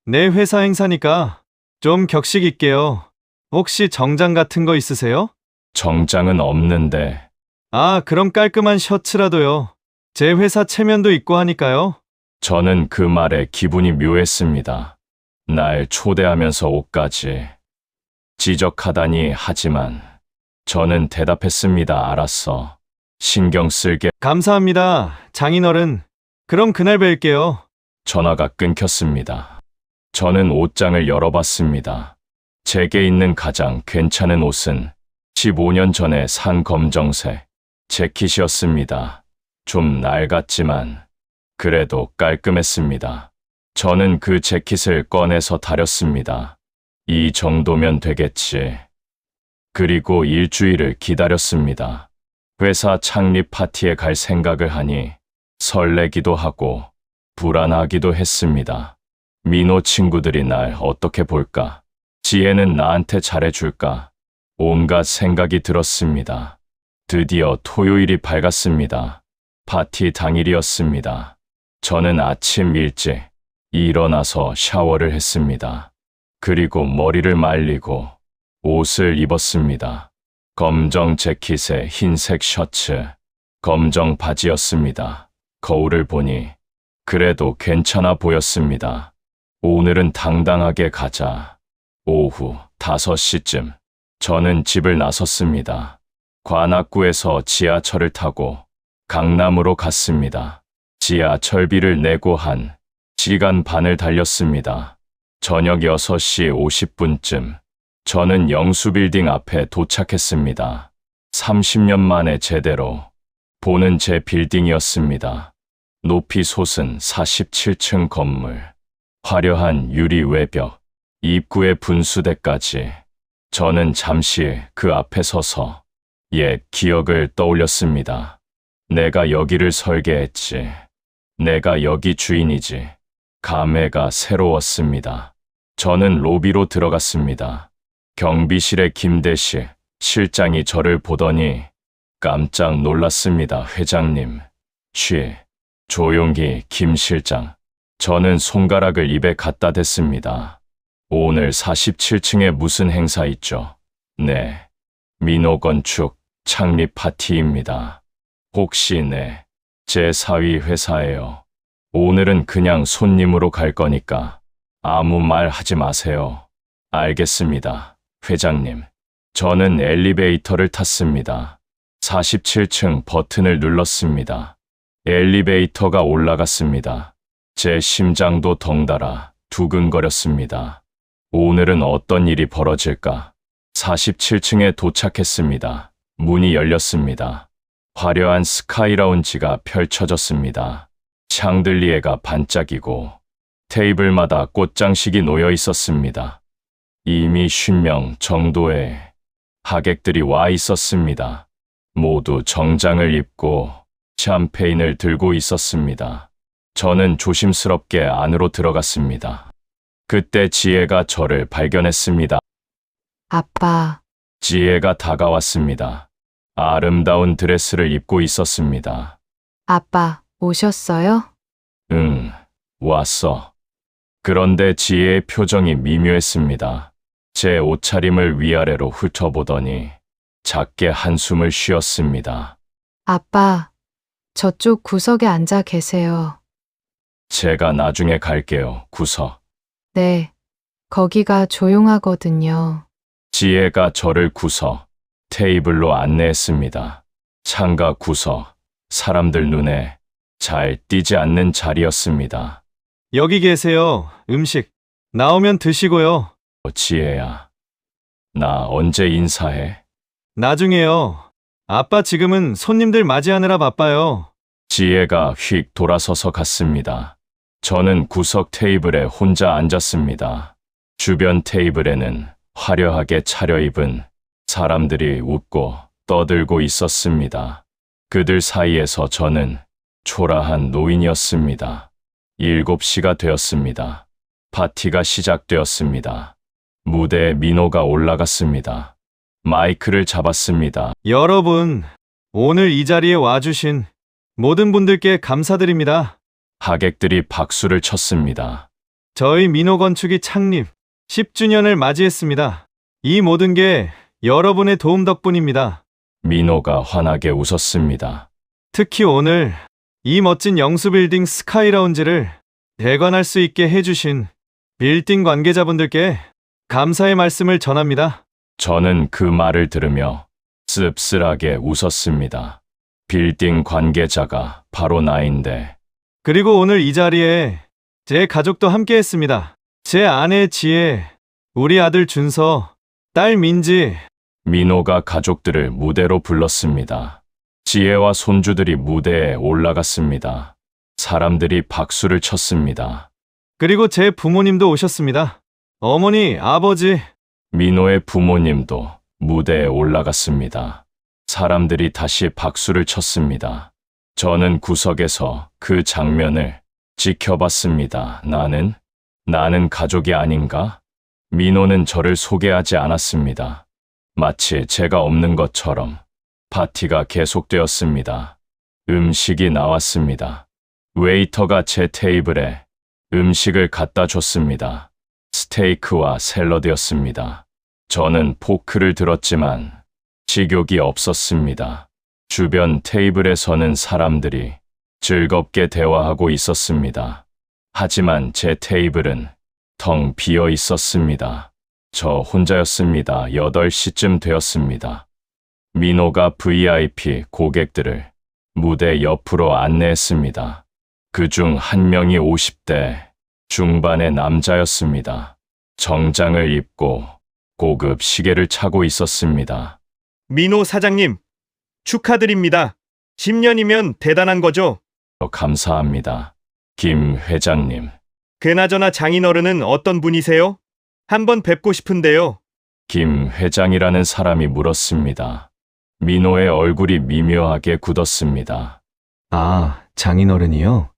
내 회사 행사니까 좀 격식 있게요. 혹시 정장 같은 거 있으세요? 정장은 없는데. 아, 그럼 깔끔한 셔츠라도요. 제 회사 체면도 있고 하니까요. 저는 그 말에 기분이 묘했습니다. 날 초대하면서 옷까지. 지적하다니. 하지만 저는 대답했습니다. 알았어. 신경 쓸게. 감사합니다, 장인어른. 그럼 그날 뵐게요. 전화가 끊겼습니다. 저는 옷장을 열어봤습니다. 제게 있는 가장 괜찮은 옷은 15년 전에 산 검정색 재킷이었습니다. 좀 낡았지만 그래도 깔끔했습니다. 저는 그 재킷을 꺼내서 다렸습니다. 이 정도면 되겠지. 그리고 일주일을 기다렸습니다. 회사 창립 파티에 갈 생각을 하니 설레기도 하고 불안하기도 했습니다. 민호 친구들이 날 어떻게 볼까? 지혜는 나한테 잘해줄까? 온갖 생각이 들었습니다. 드디어 토요일이 밝았습니다. 파티 당일이었습니다. 저는 아침 일찍 일어나서 샤워를 했습니다. 그리고 머리를 말리고 옷을 입었습니다. 검정 재킷에 흰색 셔츠, 검정 바지였습니다. 거울을 보니 그래도 괜찮아 보였습니다. 오늘은 당당하게 가자. 오후 5시쯤 저는 집을 나섰습니다. 관악구에서 지하철을 타고 강남으로 갔습니다. 지하철비를 내고 1시간 반을 달렸습니다. 저녁 6시 50분쯤 저는 영수빌딩 앞에 도착했습니다. 30년 만에 제대로 보는 제 빌딩이었습니다. 높이 솟은 47층 건물, 화려한 유리 외벽, 입구의 분수대까지. 저는 잠시 그 앞에 서서 옛 기억을 떠올렸습니다. 내가 여기를 설계했지. 내가 여기 주인이지. 감회가 새로웠습니다. 저는 로비로 들어갔습니다. 경비실의 김대식 실장이 저를 보더니 깜짝 놀랐습니다. 회장님. 조용히 김 실장. 저는 손가락을 입에 갖다 댔습니다. 오늘 47층에 무슨 행사 있죠? 네. 민호건축 창립 파티입니다. 혹시 제 사위 회사예요. 오늘은 그냥 손님으로 갈 거니까 아무 말 하지 마세요. 알겠습니다, 회장님. 저는 엘리베이터를 탔습니다. 47층 버튼을 눌렀습니다. 엘리베이터가 올라갔습니다. 제 심장도 덩달아 두근거렸습니다. 오늘은 어떤 일이 벌어질까? 47층에 도착했습니다. 문이 열렸습니다. 화려한 스카이라운지가 펼쳐졌습니다. 샹들리에가 반짝이고 테이블마다 꽃장식이 놓여 있었습니다. 이미 50명 정도의 하객들이 와 있었습니다. 모두 정장을 입고 샴페인을 들고 있었습니다. 저는 조심스럽게 안으로 들어갔습니다. 그때 지혜가 저를 발견했습니다. 아빠, 지혜가 다가왔습니다. 아름다운 드레스를 입고 있었습니다. 아빠, 오셨어요? 응, 왔어. 그런데 지혜의 표정이 미묘했습니다. 제 옷차림을 위아래로 훑어보더니 작게 한숨을 쉬었습니다. 아빠, 저쪽 구석에 앉아 계세요. 제가 나중에 갈게요, 구석. 네, 거기가 조용하거든요. 지혜가 저를 구석, 테이블로 안내했습니다. 창가 구석, 사람들 눈에 잘 띄지 않는 자리였습니다. 여기 계세요. 음식. 나오면 드시고요. 지혜야, 나 언제 인사해? 나중에요. 아빠 지금은 손님들 맞이하느라 바빠요. 지혜가 휙 돌아서서 갔습니다. 저는 구석 테이블에 혼자 앉았습니다. 주변 테이블에는 화려하게 차려입은 사람들이 웃고 떠들고 있었습니다. 그들 사이에서 저는 초라한 노인이었습니다. 7시가 되었습니다. 파티가 시작되었습니다. 무대에 민호가 올라갔습니다. 마이크를 잡았습니다. 여러분, 오늘 이 자리에 와주신 모든 분들께 감사드립니다. 하객들이 박수를 쳤습니다. 저희 민호건축이 창립 10주년을 맞이했습니다. 이 모든 게 여러분의 도움 덕분입니다. 민호가 환하게 웃었습니다. 특히 오늘 이 멋진 영수빌딩 스카이라운지를 대관할 수 있게 해주신 빌딩 관계자분들께 감사의 말씀을 전합니다. 저는 그 말을 들으며 씁쓸하게 웃었습니다. 빌딩 관계자가 바로 나인데. 그리고 오늘 이 자리에 제 가족도 함께 했습니다. 제 아내 지혜, 우리 아들 준서, 딸 민지. 민호가 가족들을 무대로 불렀습니다. 지혜와 손주들이 무대에 올라갔습니다. 사람들이 박수를 쳤습니다. 그리고 제 부모님도 오셨습니다. 어머니, 아버지. 민호의 부모님도 무대에 올라갔습니다. 사람들이 다시 박수를 쳤습니다. 저는 구석에서 그 장면을 지켜봤습니다. 나는 가족이 아닌가? 민호는 저를 소개하지 않았습니다. 마치 제가 없는 것처럼 파티가 계속되었습니다. 음식이 나왔습니다. 웨이터가 제 테이블에 음식을 갖다 줬습니다. 스테이크와 샐러드였습니다. 저는 포크를 들었지만 식욕이 없었습니다. 주변 테이블에 서는 사람들이 즐겁게 대화하고 있었습니다. 하지만 제 테이블은 텅 비어 있었습니다. 저 혼자였습니다. 8시쯤 되었습니다. 민호가 VIP 고객들을 무대 옆으로 안내했습니다. 그중 한 명이 50대 중반의 남자였습니다. 정장을 입고 고급 시계를 차고 있었습니다. 민호 사장님, 축하드립니다. 10년이면 대단한 거죠? 감사합니다. 김 회장님. 그나저나 장인어른은 어떤 분이세요? 한번 뵙고 싶은데요. 김 회장이라는 사람이 물었습니다. 민호의 얼굴이 미묘하게 굳었습니다. 아, 장인어른이요?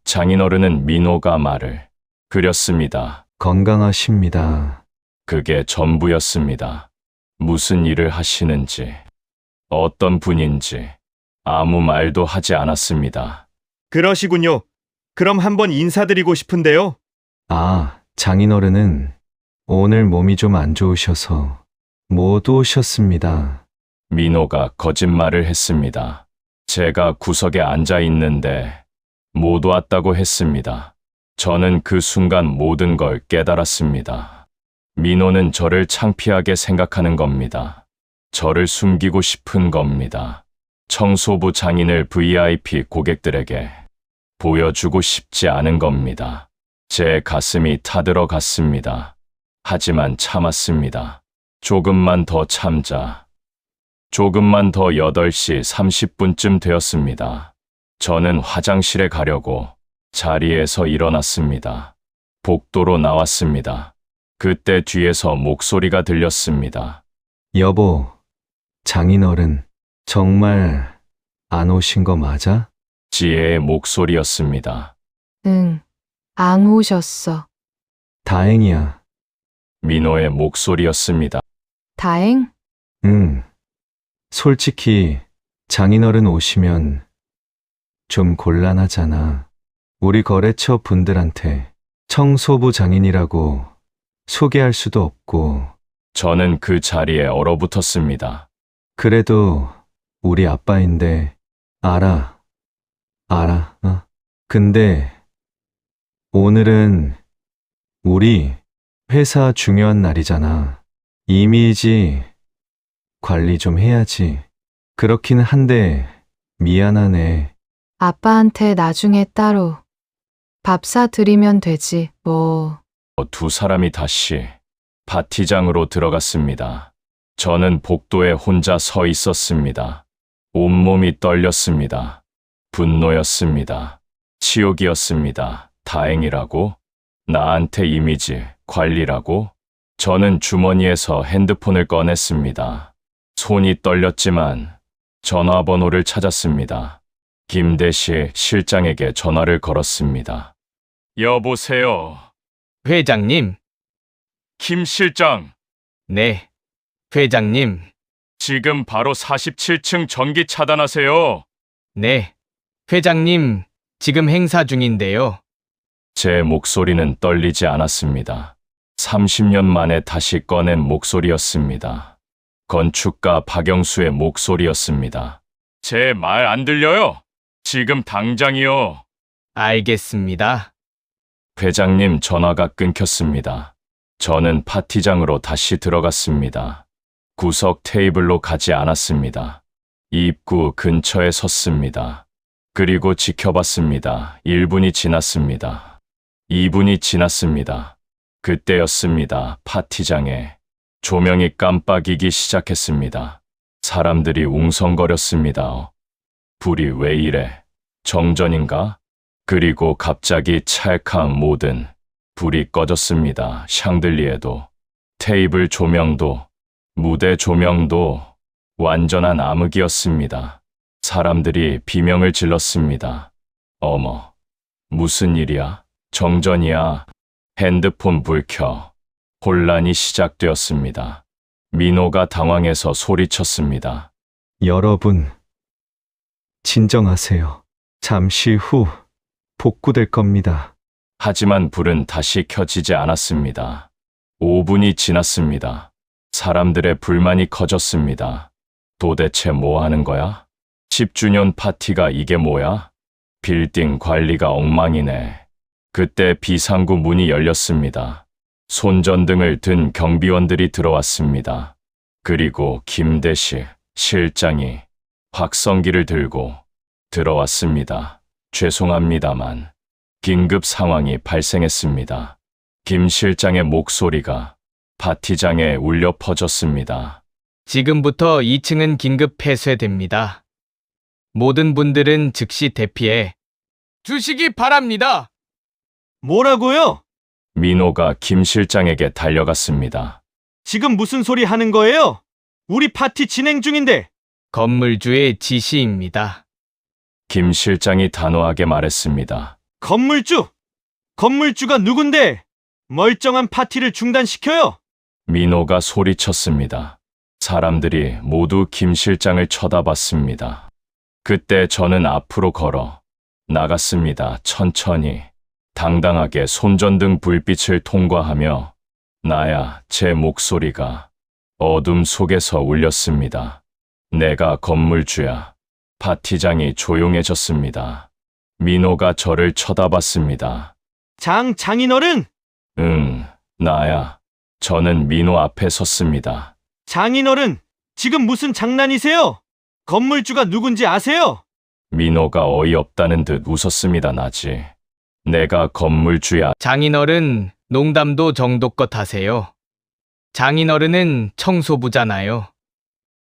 장인어른은 민호가 말을 그렸습니다. 건강하십니다. 그게 전부였습니다. 무슨 일을 하시는지, 어떤 분인지 아무 말도 하지 않았습니다. 그러시군요. 그럼 한번 인사드리고 싶은데요. 아, 장인어른은 오늘 몸이 좀 안 좋으셔서 못 오셨습니다. 민호가 거짓말을 했습니다. 제가 구석에 앉아 있는데 못 왔다고 했습니다. 저는 그 순간 모든 걸 깨달았습니다. 민호는 저를 창피하게 생각하는 겁니다. 저를 숨기고 싶은 겁니다. 청소부 장인을 VIP 고객들에게 보여주고 싶지 않은 겁니다. 제 가슴이 타들어갔습니다. 하지만 참았습니다. 조금만 더 참자. 조금만 더 8시 30분쯤 되었습니다. 저는 화장실에 가려고 자리에서 일어났습니다. 복도로 나왔습니다. 그때 뒤에서 목소리가 들렸습니다. 여보, 장인어른 정말 안 오신 거 맞아? 지혜의 목소리였습니다. 응, 안 오셨어. 다행이야. 민호의 목소리였습니다. 다행? 응. 솔직히 장인어른 오시면 좀 곤란하잖아. 우리 거래처 분들한테 청소부 장인이라고 소개할 수도 없고. 저는 그 자리에 얼어붙었습니다. 그래도 우리 아빠인데 알아. 근데 오늘은 우리 회사 중요한 날이잖아. 이미지 관리 좀 해야지. 그렇긴 한데 미안하네. 아빠한테 나중에 따로 밥 사드리면 되지, 뭐. 두 사람이 다시 파티장으로 들어갔습니다. 저는 복도에 혼자 서 있었습니다. 온몸이 떨렸습니다. 분노였습니다. 치욕이었습니다. 다행이라고? 나한테 이미지 관리라고? 저는 주머니에서 핸드폰을 꺼냈습니다. 손이 떨렸지만 전화번호를 찾았습니다. 김대시 실장에게 전화를 걸었습니다. 여보세요. 회장님, 김 실장. 네, 회장님, 지금 바로 47층 전기 차단하세요. 네, 회장님, 지금 행사 중인데요. 제 목소리는 떨리지 않았습니다. 30년 만에 다시 꺼낸 목소리였습니다. 건축가 박영수의 목소리였습니다. 제 말 안 들려요? 지금 당장이요. 알겠습니다. 회장님 전화가 끊겼습니다. 저는 파티장으로 다시 들어갔습니다. 구석 테이블로 가지 않았습니다. 입구 근처에 섰습니다. 그리고 지켜봤습니다. 1분이 지났습니다. 2분이 지났습니다. 그때였습니다. 파티장에 조명이 깜빡이기 시작했습니다. 사람들이 웅성거렸습니다. 불이 왜 이래? 정전인가? 그리고 갑자기 찰칵 모든 불이 꺼졌습니다. 샹들리에도, 테이블 조명도, 무대 조명도 완전한 암흑이었습니다. 사람들이 비명을 질렀습니다. 어머, 무슨 일이야? 정전이야. 핸드폰 불 켜. 혼란이 시작되었습니다. 민호가 당황해서 소리쳤습니다. 여러분, 진정하세요. 잠시 후 복구될 겁니다. 하지만 불은 다시 켜지지 않았습니다. 5분이 지났습니다. 사람들의 불만이 커졌습니다. 도대체 뭐 하는 거야? 10주년 파티가 이게 뭐야? 빌딩 관리가 엉망이네. 그때 비상구 문이 열렸습니다. 손전등을 든 경비원들이 들어왔습니다. 그리고 김대식 실장이 확성기를 들고 들어왔습니다. 죄송합니다만 긴급 상황이 발생했습니다. 김 실장의 목소리가 파티장에 울려 퍼졌습니다. 지금부터 2층은 긴급 폐쇄됩니다. 모든 분들은 즉시 대피해 주시기 바랍니다. 뭐라고요? 민호가 김 실장에게 달려갔습니다. 지금 무슨 소리 하는 거예요? 우리 파티 진행 중인데. 건물주의 지시입니다. 김 실장이 단호하게 말했습니다. 건물주! 건물주가 누군데? 멀쩡한 파티를 중단시켜요? 민호가 소리쳤습니다. 사람들이 모두 김 실장을 쳐다봤습니다. 그때 저는 앞으로 걸어 나갔습니다. 천천히, 당당하게 손전등 불빛을 통과하며 나야 제 목소리가 어둠 속에서 울렸습니다. 내가 건물주야. 파티장이 조용해졌습니다. 민호가 저를 쳐다봤습니다. 장인어른! 응, 나야. 저는 민호 앞에 섰습니다. 장인어른, 지금 무슨 장난이세요? 건물주가 누군지 아세요? 민호가 어이없다는 듯 웃었습니다. 나지. 내가 건물주야. 장인어른, 농담도 정도껏 하세요. 장인어른은 청소부잖아요.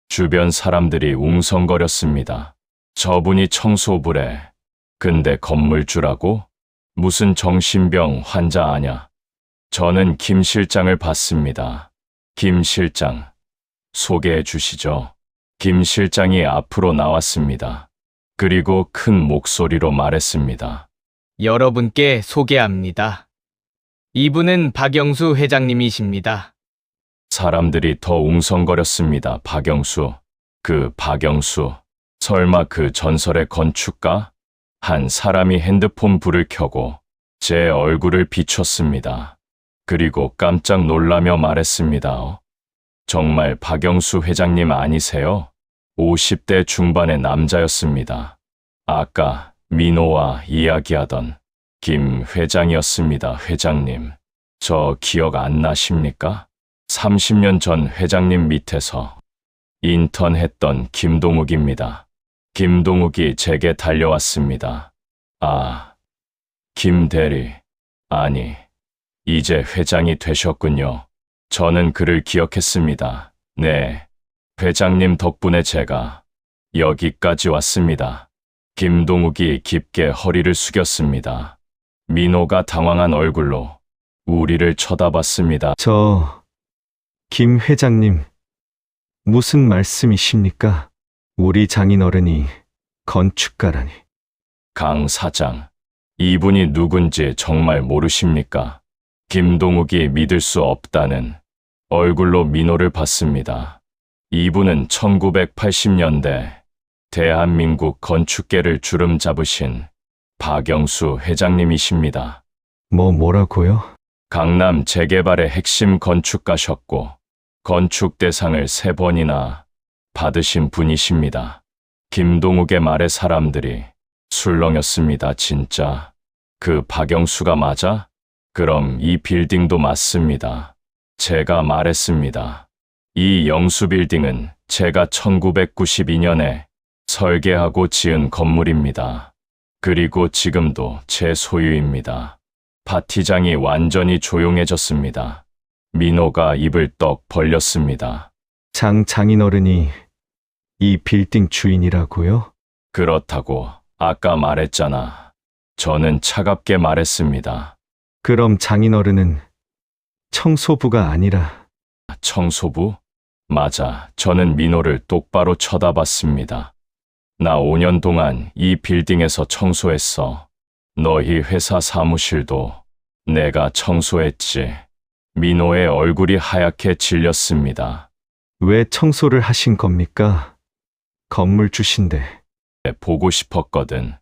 주변 사람들이 웅성거렸습니다. 저분이 청소부래. 근데 건물주라고? 무슨 정신병 환자 아냐? 저는 김 실장을 봤습니다. 김 실장, 소개해 주시죠. 김 실장이 앞으로 나왔습니다. 그리고 큰 목소리로 말했습니다. 여러분께 소개합니다. 이분은 박영수 회장님이십니다. 사람들이 더 웅성거렸습니다. 박영수. 그 박영수. 설마 그 전설의 건축가? 한 사람이 핸드폰 불을 켜고 제 얼굴을 비췄습니다. 그리고 깜짝 놀라며 말했습니다. 정말 박영수 회장님 아니세요? 50대 중반의 남자였습니다. 아까 민호와 이야기하던 김 회장이었습니다. 회장님, 저 기억 안 나십니까? 30년 전 회장님 밑에서 인턴했던 김동욱입니다. 김동욱이 제게 달려왔습니다. 아, 김 대리. 아니, 이제 회장이 되셨군요. 저는 그를 기억했습니다. 네, 회장님 덕분에 제가 여기까지 왔습니다. 김동욱이 깊게 허리를 숙였습니다. 민호가 당황한 얼굴로 우리를 쳐다봤습니다. 김 회장님, 무슨 말씀이십니까? 우리 장인어른이 건축가라니. 강 사장, 이분이 누군지 정말 모르십니까? 김동욱이 믿을 수 없다는 얼굴로 민호를 봤습니다. 이분은 1980년대 대한민국 건축계를 주름 잡으신 박영수 회장님이십니다. 뭐라고요? 강남 재개발의 핵심 건축가셨고 건축대상을 3번이나 받으신 분이십니다. 김동욱의 말에 사람들이 술렁였습니다. 진짜 그 박영수가 맞아? 그럼 이 빌딩도 맞습니다. 제가 말했습니다. 이 영수빌딩은 제가 1992년에 설계하고 지은 건물입니다. 그리고 지금도 제 소유입니다. 파티장이 완전히 조용해졌습니다. 민호가 입을 떡 벌렸습니다. 장인어른이 이 빌딩 주인이라고요? 그렇다고 아까 말했잖아. 저는 차갑게 말했습니다. 그럼 장인어른은 청소부가 아니라 청소부? 맞아. 저는 민호를 똑바로 쳐다봤습니다. 나 5년 동안 이 빌딩에서 청소했어. 너희 회사 사무실도 내가 청소했지. 민호의 얼굴이 하얗게 질렸습니다. 왜 청소를 하신 겁니까? 건물 주신데. 보고 싶었거든.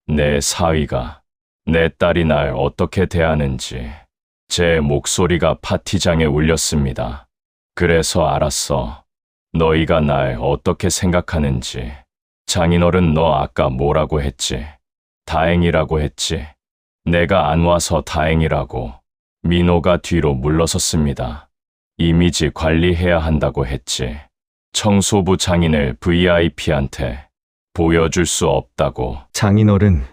내 사위가, 내 딸이 날 어떻게 대하는지. 제 목소리가 파티장에 울렸습니다. 그래서 알았어. 너희가 날 어떻게 생각하는지. 장인어른 너 아까 뭐라고 했지? 다행이라고 했지. 내가 안 와서 다행이라고. 민호가 뒤로 물러섰습니다. 이미지 관리해야 한다고 했지. 청소부 장인을 VIP한테 보여줄 수 없다고. 장인어른,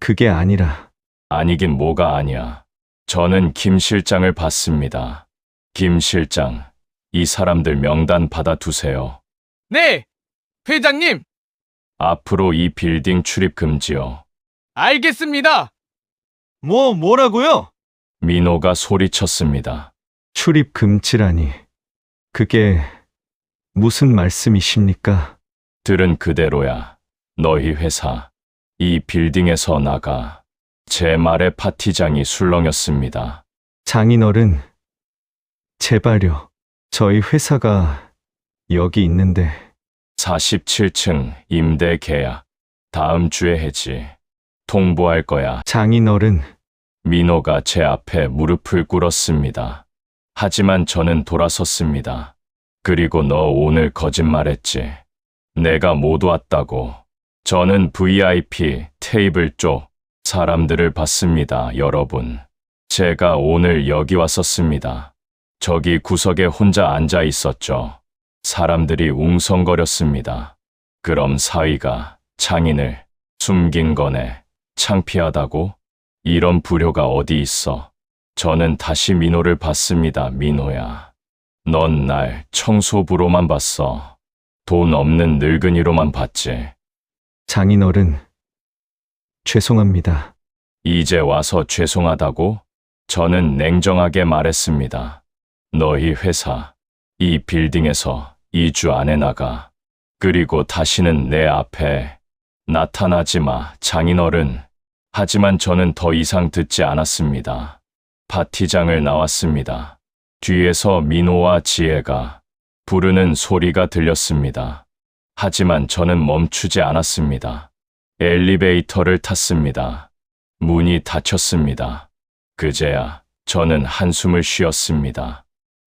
그게 아니라 아니긴 뭐가 아니야. 저는 김 실장을 봤습니다. 김 실장, 이 사람들 명단 받아두세요. 네! 회장님! 앞으로 이 빌딩 출입 금지요. 알겠습니다! 뭐라고요? 민호가 소리쳤습니다. 출입 금지라니. 그게 무슨 말씀이십니까? 들은 그대로야. 너희 회사, 이 빌딩에서 나가. 제 말에 파티장이 술렁였습니다. 장인어른, 제발요. 저희 회사가 여기 있는데. 47층 임대 계약. 다음 주에 해지. 통보할 거야. 장인어른, 민호가 제 앞에 무릎을 꿇었습니다. 하지만 저는 돌아섰습니다. 그리고 너 오늘 거짓말했지. 내가 못 왔다고. 저는 VIP 테이블 쪽 사람들을 봤습니다, 여러분. 제가 오늘 여기 왔었습니다. 저기 구석에 혼자 앉아 있었죠. 사람들이 웅성거렸습니다. 그럼 사위가 장인을 숨긴 거네. 창피하다고? 이런 불효가 어디 있어? 저는 다시 민호를 봤습니다. 민호야. 넌 날 청소부로만 봤어. 돈 없는 늙은이로만 봤지. 장인어른, 죄송합니다. 이제 와서 죄송하다고? 저는 냉정하게 말했습니다. 너희 회사, 이 빌딩에서 2주 안에 나가. 그리고 다시는 내 앞에 나타나지 마, 장인어른. 하지만 저는 더 이상 듣지 않았습니다. 파티장을 나왔습니다. 뒤에서 민호와 지혜가 부르는 소리가 들렸습니다. 하지만 저는 멈추지 않았습니다. 엘리베이터를 탔습니다. 문이 닫혔습니다. 그제야 저는 한숨을 쉬었습니다.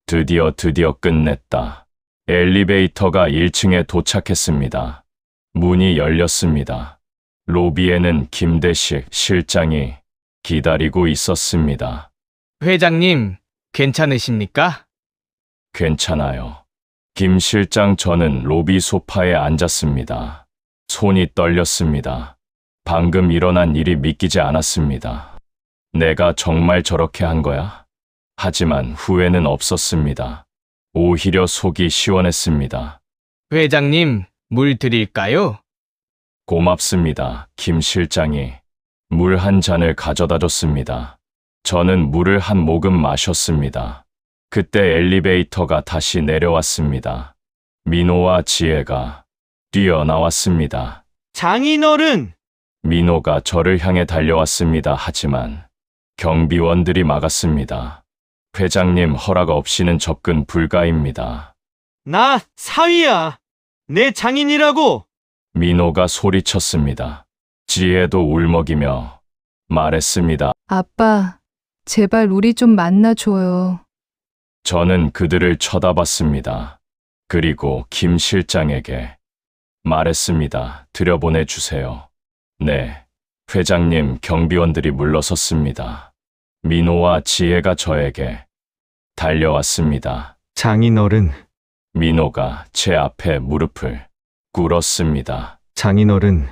드디어 끝냈다. 엘리베이터가 1층에 도착했습니다. 문이 열렸습니다. 로비에는 김대식 실장이 기다리고 있었습니다. 회장님, 괜찮으십니까? 괜찮아요. 김 실장, 저는 로비 소파에 앉았습니다. 손이 떨렸습니다. 방금 일어난 일이 믿기지 않았습니다. 내가 정말 저렇게 한 거야? 하지만 후회는 없었습니다. 오히려 속이 시원했습니다. 회장님, 물 드릴까요? 고맙습니다. 김 실장이 물 한 잔을 가져다 줬습니다. 저는 물을 한 모금 마셨습니다. 그때 엘리베이터가 다시 내려왔습니다. 민호와 지혜가 뛰어나왔습니다. 장인어른! 민호가 저를 향해 달려왔습니다. 하지만 경비원들이 막았습니다. 회장님 허락 없이는 접근 불가입니다. 나 사위야! 내 장인이라고! 민호가 소리쳤습니다. 지혜도 울먹이며 말했습니다. 아빠, 제발 우리 좀 만나줘요. 저는 그들을 쳐다봤습니다. 그리고 김 실장에게 말했습니다. 들여보내주세요. 네, 회장님. 경비원들이 물러섰습니다. 민호와 지혜가 저에게 달려왔습니다. 장인어른, 민호가 제 앞에 무릎을 꿇었습니다. 장인어른,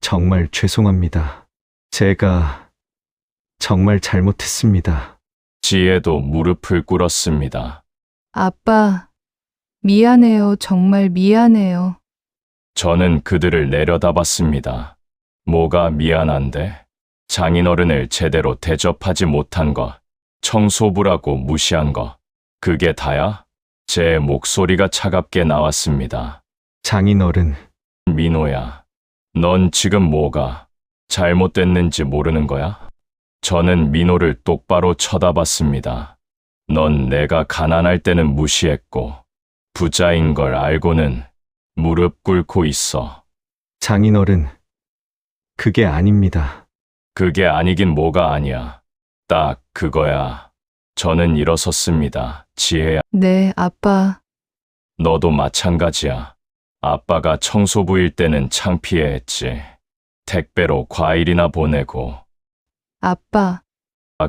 정말 죄송합니다. 제가 정말 잘못했습니다. 지혜도 무릎을 꿇었습니다. 아빠, 미안해요. 정말 미안해요. 저는 그들을 내려다봤습니다. 뭐가 미안한데? 장인어른을 제대로 대접하지 못한 것, 청소부라고 무시한 것, 그게 다야? 제 목소리가 차갑게 나왔습니다. 장인어른, 민호야, 넌 지금 뭐가 잘못됐는지 모르는 거야? 저는 민호를 똑바로 쳐다봤습니다. 넌 내가 가난할 때는 무시했고, 부자인 걸 알고는 무릎 꿇고 있어. 장인어른, 그게 아닙니다. 그게 아니긴 뭐가 아니야. 딱 그거야. 저는 일어섰습니다. 지혜야, 네, 아빠. 너도 마찬가지야. 아빠가 청소부일 때는 창피해했지. 택배로 과일이나 보내고. 아빠,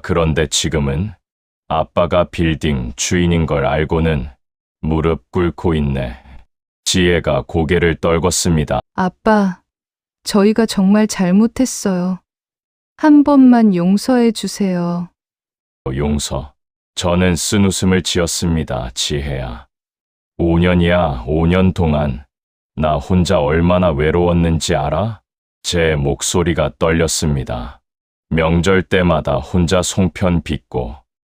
그런데 지금은 아빠가 빌딩 주인인 걸 알고는 무릎 꿇고 있네. 지혜가 고개를 떨궜습니다. 아빠. 저희가 정말 잘못했어요. 한 번만 용서해 주세요. 용서. 저는 쓴웃음을 지었습니다. 지혜야. 5년이야, 5년 동안 나 혼자 얼마나 외로웠는지 알아? 제 목소리가 떨렸습니다. 명절 때마다 혼자 송편 빚고,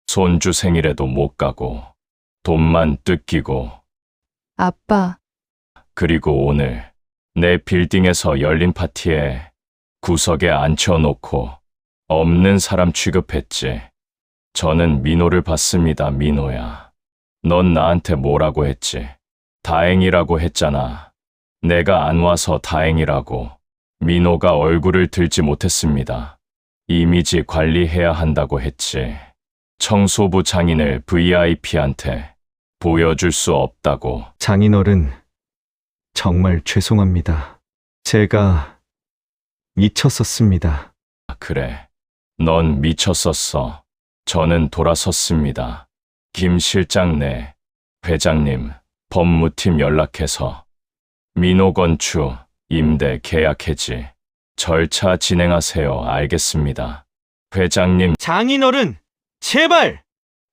손주 생일에도 못 가고, 돈만 뜯기고, 아빠, 그리고 오늘 내 빌딩에서 열린 파티에 구석에 앉혀놓고 없는 사람 취급했지. 저는 민호를 봤습니다. 민호야. 넌 나한테 뭐라고 했지? 다행이라고 했잖아. 내가 안 와서 다행이라고. 민호가 얼굴을 들지 못했습니다. 이미지 관리해야 한다고 했지. 청소부 장인을 VIP한테 보여줄 수 없다고. 장인어른, 정말 죄송합니다. 제가 미쳤었습니다. 그래. 넌 미쳤었어. 저는 돌아섰습니다. 김 실장 네, 회장님, 법무팀 연락해서 민호건축 임대 계약 해지 절차 진행하세요. 알겠습니다. 회장님, 장인어른, 제발!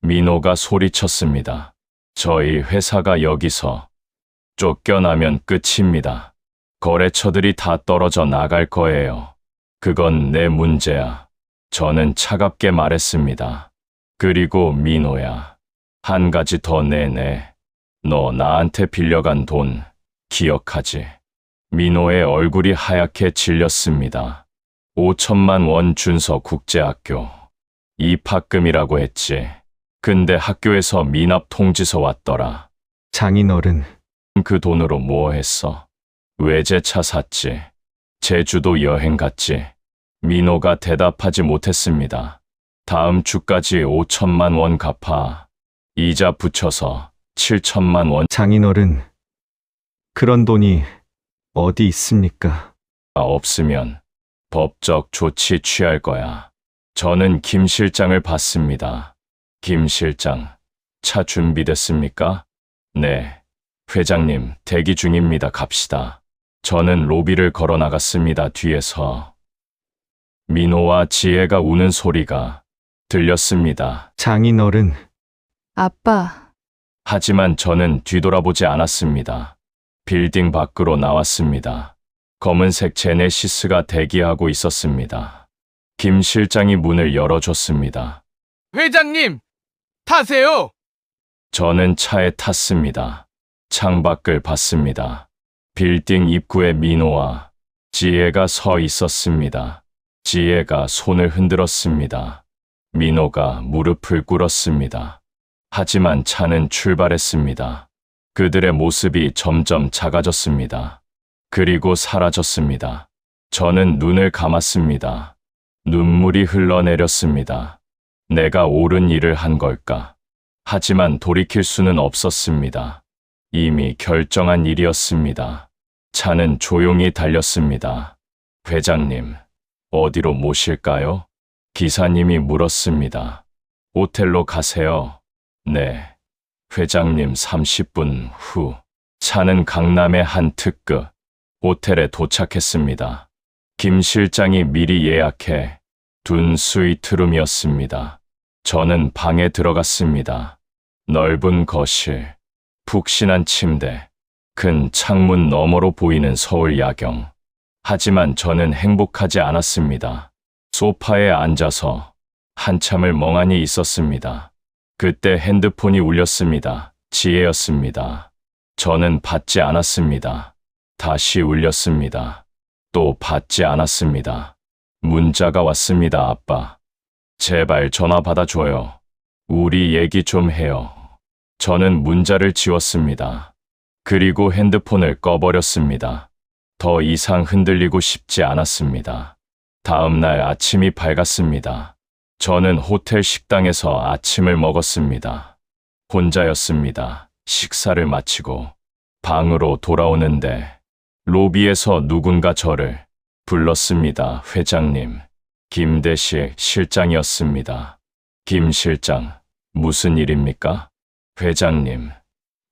민호가 소리쳤습니다. 저희 회사가 여기서 쫓겨나면 끝입니다. 거래처들이 다 떨어져 나갈 거예요. 그건 내 문제야. 저는 차갑게 말했습니다. 그리고 민호야, 한 가지 더 내내. 너 나한테 빌려간 돈 기억하지? 민호의 얼굴이 하얗게 질렸습니다. 5천만 원 준서 국제학교. 입학금이라고 했지. 근데 학교에서 미납 통지서 왔더라. 장인어른, 그 돈으로 뭐 했어? 외제차 샀지. 제주도 여행 갔지. 민호가 대답하지 못했습니다. 다음 주까지 5천만 원 갚아. 이자 붙여서 7천만 원. 장인어른, 그런 돈이 어디 있습니까? 없으면 법적 조치 취할 거야. 저는 김 실장을 봤습니다. 김 실장, 차 준비됐습니까? 네. 회장님, 대기 중입니다. 갑시다. 저는 로비를 걸어 나갔습니다. 뒤에서 민호와 지혜가 우는 소리가 들렸습니다. 장인어른, 아빠. 하지만 저는 뒤돌아보지 않았습니다. 빌딩 밖으로 나왔습니다. 검은색 제네시스가 대기하고 있었습니다. 김 실장이 문을 열어줬습니다. 회장님, 타세요! 저는 차에 탔습니다. 창밖을 봤습니다. 빌딩 입구에 민호와 지혜가 서 있었습니다. 지혜가 손을 흔들었습니다. 민호가 무릎을 꿇었습니다. 하지만 차는 출발했습니다. 그들의 모습이 점점 작아졌습니다. 그리고 사라졌습니다. 저는 눈을 감았습니다. 눈물이 흘러내렸습니다. 내가 옳은 일을 한 걸까? 하지만 돌이킬 수는 없었습니다. 이미 결정한 일이었습니다. 차는 조용히 달렸습니다. 회장님, 어디로 모실까요? 기사님이 물었습니다. 호텔로 가세요. 네. 회장님 30분 후 차는 강남의 한 특급 호텔에 도착했습니다. 김 실장이 미리 예약해 둔 스위트룸이었습니다. 저는 방에 들어갔습니다. 넓은 거실, 푹신한 침대, 큰 창문 너머로 보이는 서울 야경. 하지만 저는 행복하지 않았습니다. 소파에 앉아서 한참을 멍하니 있었습니다. 그때 핸드폰이 울렸습니다. 지혜였습니다. 저는 받지 않았습니다. 다시 울렸습니다. 또 받지 않았습니다. 문자가 왔습니다. 아빠, 제발 전화 받아줘요. 우리 얘기 좀 해요. 저는 문자를 지웠습니다. 그리고 핸드폰을 꺼버렸습니다. 더 이상 흔들리고 싶지 않았습니다. 다음 날 아침이 밝았습니다. 저는 호텔 식당에서 아침을 먹었습니다. 혼자였습니다. 식사를 마치고 방으로 돌아오는데 로비에서 누군가 저를 불렀습니다. 회장님, 김대식 실장이었습니다. 김 실장, 무슨 일입니까? 회장님,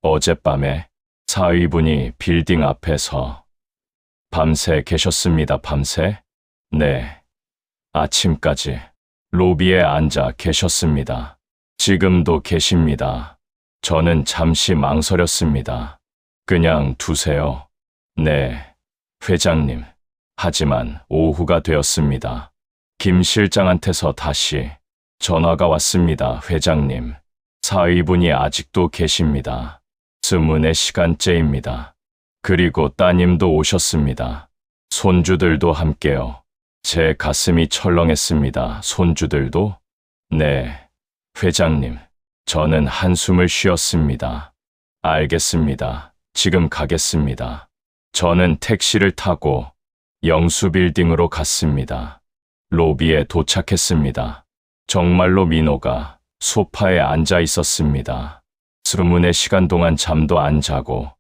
어젯밤에 사위분이 빌딩 앞에서 밤새 계셨습니다. 밤새? 네. 아침까지 로비에 앉아 계셨습니다. 지금도 계십니다. 저는 잠시 망설였습니다. 그냥 두세요. 네, 회장님. 하지만 오후가 되었습니다. 김 실장한테서 다시 전화가 왔습니다. 회장님, 사위분이 아직도 계십니다. 24시간째입니다. 그리고 따님도 오셨습니다. 손주들도 함께요. 제 가슴이 철렁했습니다. 손주들도? 네, 회장님. 저는 한숨을 쉬었습니다. 알겠습니다. 지금 가겠습니다. 저는 택시를 타고 영수빌딩으로 갔습니다. 로비에 도착했습니다. 정말로 민호가 소파에 앉아 있었습니다. 24시간 동안 잠도 안 자고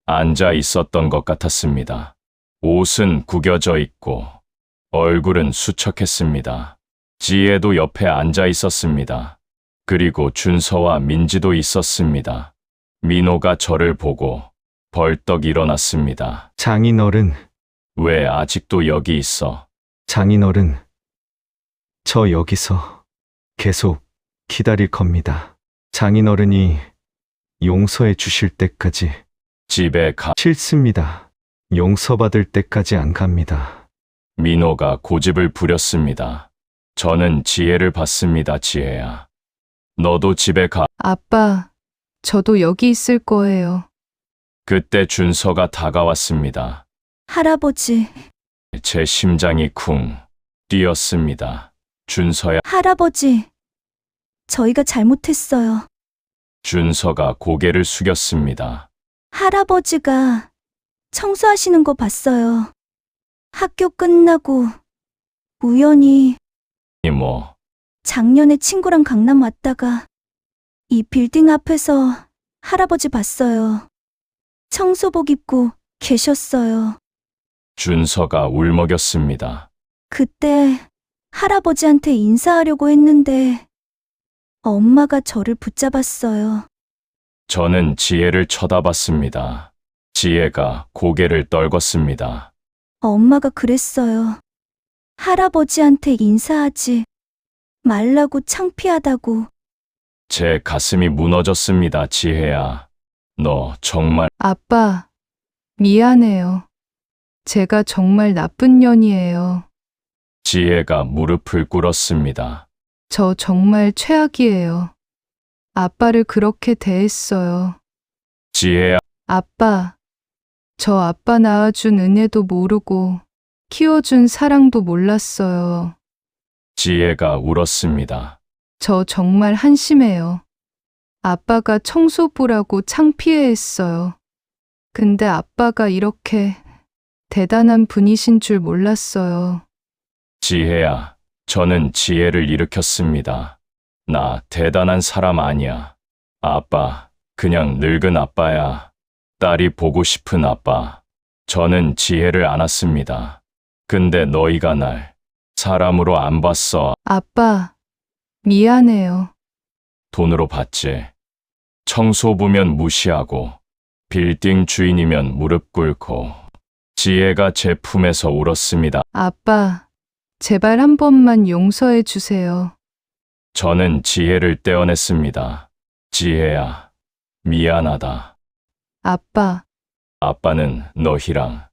앉아 있었던 것 같았습니다. 옷은 구겨져 있고 얼굴은 수척했습니다. 지혜도 옆에 앉아 있었습니다. 그리고 준서와 민지도 있었습니다. 민호가 저를 보고 벌떡 일어났습니다. 장인어른, 왜 아직도 여기 있어? 장인어른. 저 여기서 계속 기다릴 겁니다. 장인어른이 용서해 주실 때까지. 집에 가. 싫습니다. 용서받을 때까지 안 갑니다. 민호가 고집을 부렸습니다. 저는 지혜를 봤습니다. 지혜야, 너도 집에 가. 아빠, 저도 여기 있을 거예요. 그때 준서가 다가왔습니다. 할아버지, 제 심장이 쿵 뛰었습니다. 준서야. 할아버지. 저희가 잘못했어요. 준서가 고개를 숙였습니다. 할아버지가 청소하시는 거 봤어요. 학교 끝나고 우연히 뭐, 작년에 친구랑 강남 왔다가 이 빌딩 앞에서 할아버지 봤어요. 청소복 입고 계셨어요. 준서가 울먹였습니다. 그때 할아버지한테 인사하려고 했는데 엄마가 저를 붙잡았어요. 저는 지혜를 쳐다봤습니다. 지혜가 고개를 떨궜습니다. 엄마가 그랬어요. 할아버지한테 인사하지 말라고 창피하다고. 제 가슴이 무너졌습니다. 지혜야, 너 정말. 아빠, 미안해요. 제가 정말 나쁜 년이에요. 지혜가 무릎을 꿇었습니다. 저 정말 최악이에요. 아빠를 그렇게 대했어요. 지혜야. 아빠, 저 아빠 낳아준 은혜도 모르고 키워준 사랑도 몰랐어요. 지혜가 울었습니다. 저 정말 한심해요. 아빠가 청소부라고 창피해했어요. 근데 아빠가 이렇게 대단한 분이신 줄 몰랐어요. 지혜야, 저는 지혜를 일으켰습니다. 나 대단한 사람 아니야. 아빠, 그냥 늙은 아빠야. 딸이 보고 싶은 아빠. 저는 지혜를 안았습니다. 근데 너희가 날 사람으로 안 봤어. 아빠, 미안해요. 돈으로 받지. 청소부면 무시하고 빌딩 주인이면 무릎 꿇고. 지혜가 제 품에서 울었습니다. 아빠, 제발 한 번만 용서해 주세요. 저는 지혜를 떼어냈습니다. 지혜야, 미안하다. 아빠, 아빠는 너희랑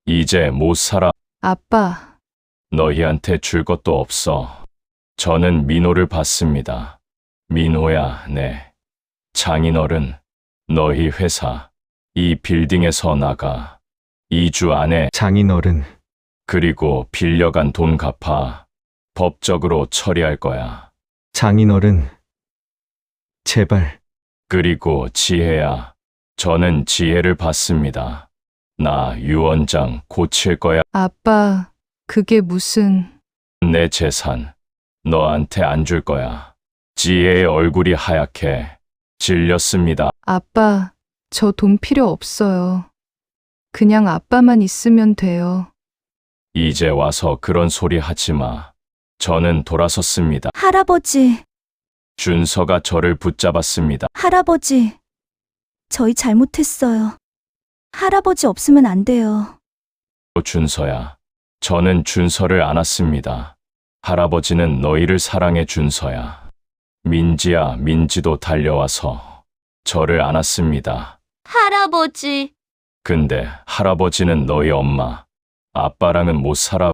이제 못 살아. 아빠, 너희한테 줄 것도 없어. 저는 민호를 봤습니다. 민호야, 네. 장인어른, 너희 회사, 이 빌딩에서 나가. 2주 안에, 장인어른, 그리고 빌려간 돈 갚아. 법적으로 처리할 거야. 장인어른, 제발. 그리고 지혜야, 저는 지혜를 봤습니다. 나 유원장 고칠 거야. 아빠, 그게 무슨... 내 재산, 너한테 안 줄 거야. 지혜의 얼굴이 하얗게 질렸습니다. 아빠, 저 돈 필요 없어요. 그냥 아빠만 있으면 돼요. 이제 와서 그런 소리 하지 마. 저는 돌아섰습니다. 할아버지, 준서가 저를 붙잡았습니다. 할아버지. 저희 잘못했어요. 할아버지 없으면 안 돼요. 준서야, 저는 준서를 안았습니다. 할아버지는 너희를 사랑해 준서야. 민지야, 민지도 달려와서 저를 안았습니다. 할아버지, 근데 할아버지는 너희 엄마, 아빠랑은 못 살아.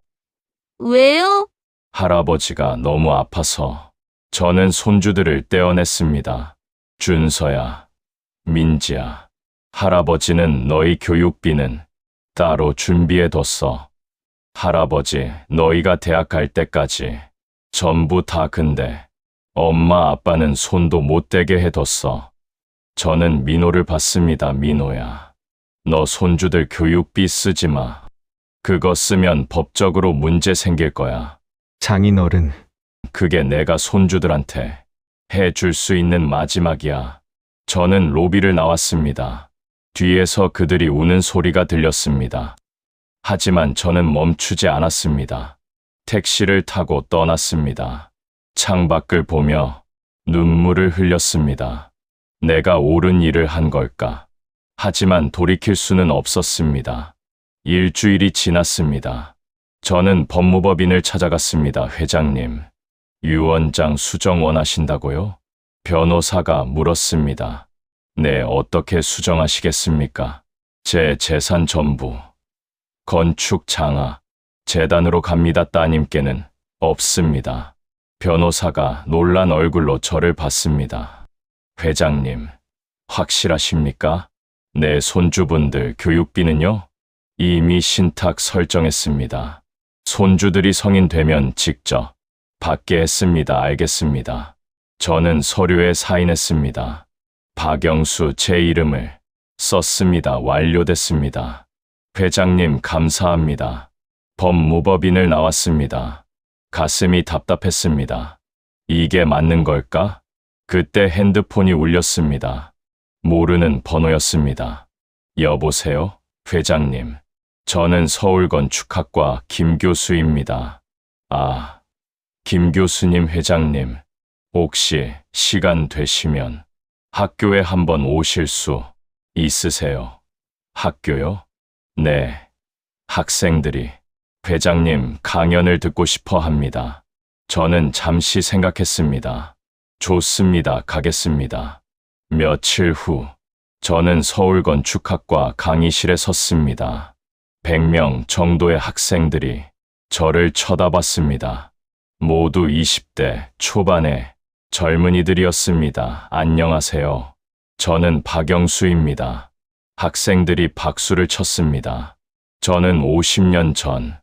왜요? 할아버지가 너무 아파서 저는 손주들을 떼어냈습니다. 준서야, 민지야, 할아버지는 너희 교육비는 따로 준비해뒀어. 할아버지, 너희가 대학 갈 때까지 전부 다. 근데 엄마 아빠는 손도 못 대게 해뒀어. 저는 민호를 봤습니다. 민호야, 너 손주들 교육비 쓰지 마. 그거 쓰면 법적으로 문제 생길 거야. 장인어른, 그게 내가 손주들한테 해줄 수 있는 마지막이야. 저는 로비를 나왔습니다. 뒤에서 그들이 우는 소리가 들렸습니다. 하지만 저는 멈추지 않았습니다. 택시를 타고 떠났습니다. 창밖을 보며 눈물을 흘렸습니다. 내가 옳은 일을 한 걸까? 하지만 돌이킬 수는 없었습니다. 일주일이 지났습니다. 저는 법무법인을 찾아갔습니다. 회장님, 유원장 수정 원하신다고요? 변호사가 물었습니다. 네, 어떻게 수정하시겠습니까? 제 재산 전부, 건축 장하, 재단으로 갑니다. 따님께는 없습니다. 변호사가 놀란 얼굴로 저를 봤습니다. 회장님, 확실하십니까? 내 손주분들 교육비는요? 이미 신탁 설정했습니다. 손주들이 성인 되면 직접 받게 했습니다. 알겠습니다. 저는 서류에 사인했습니다. 박영수 제 이름을 썼습니다. 완료됐습니다. 회장님 감사합니다. 법무법인을 나왔습니다. 가슴이 답답했습니다. 이게 맞는 걸까? 그때 핸드폰이 울렸습니다. 모르는 번호였습니다. 여보세요? 회장님. 저는 서울건축학과 김 교수입니다. 아, 김 교수님 회장님. 혹시 시간 되시면 학교에 한번 오실 수 있으세요? 학교요? 네. 학생들이 회장님 강연을 듣고 싶어 합니다. 저는 잠시 생각했습니다. 좋습니다. 가겠습니다. 며칠 후, 저는 서울건축학과 강의실에 섰습니다. 100명 정도의 학생들이 저를 쳐다봤습니다. 모두 20대 초반의 젊은이들이었습니다. 안녕하세요. 저는 박영수입니다. 학생들이 박수를 쳤습니다. 저는 50년 전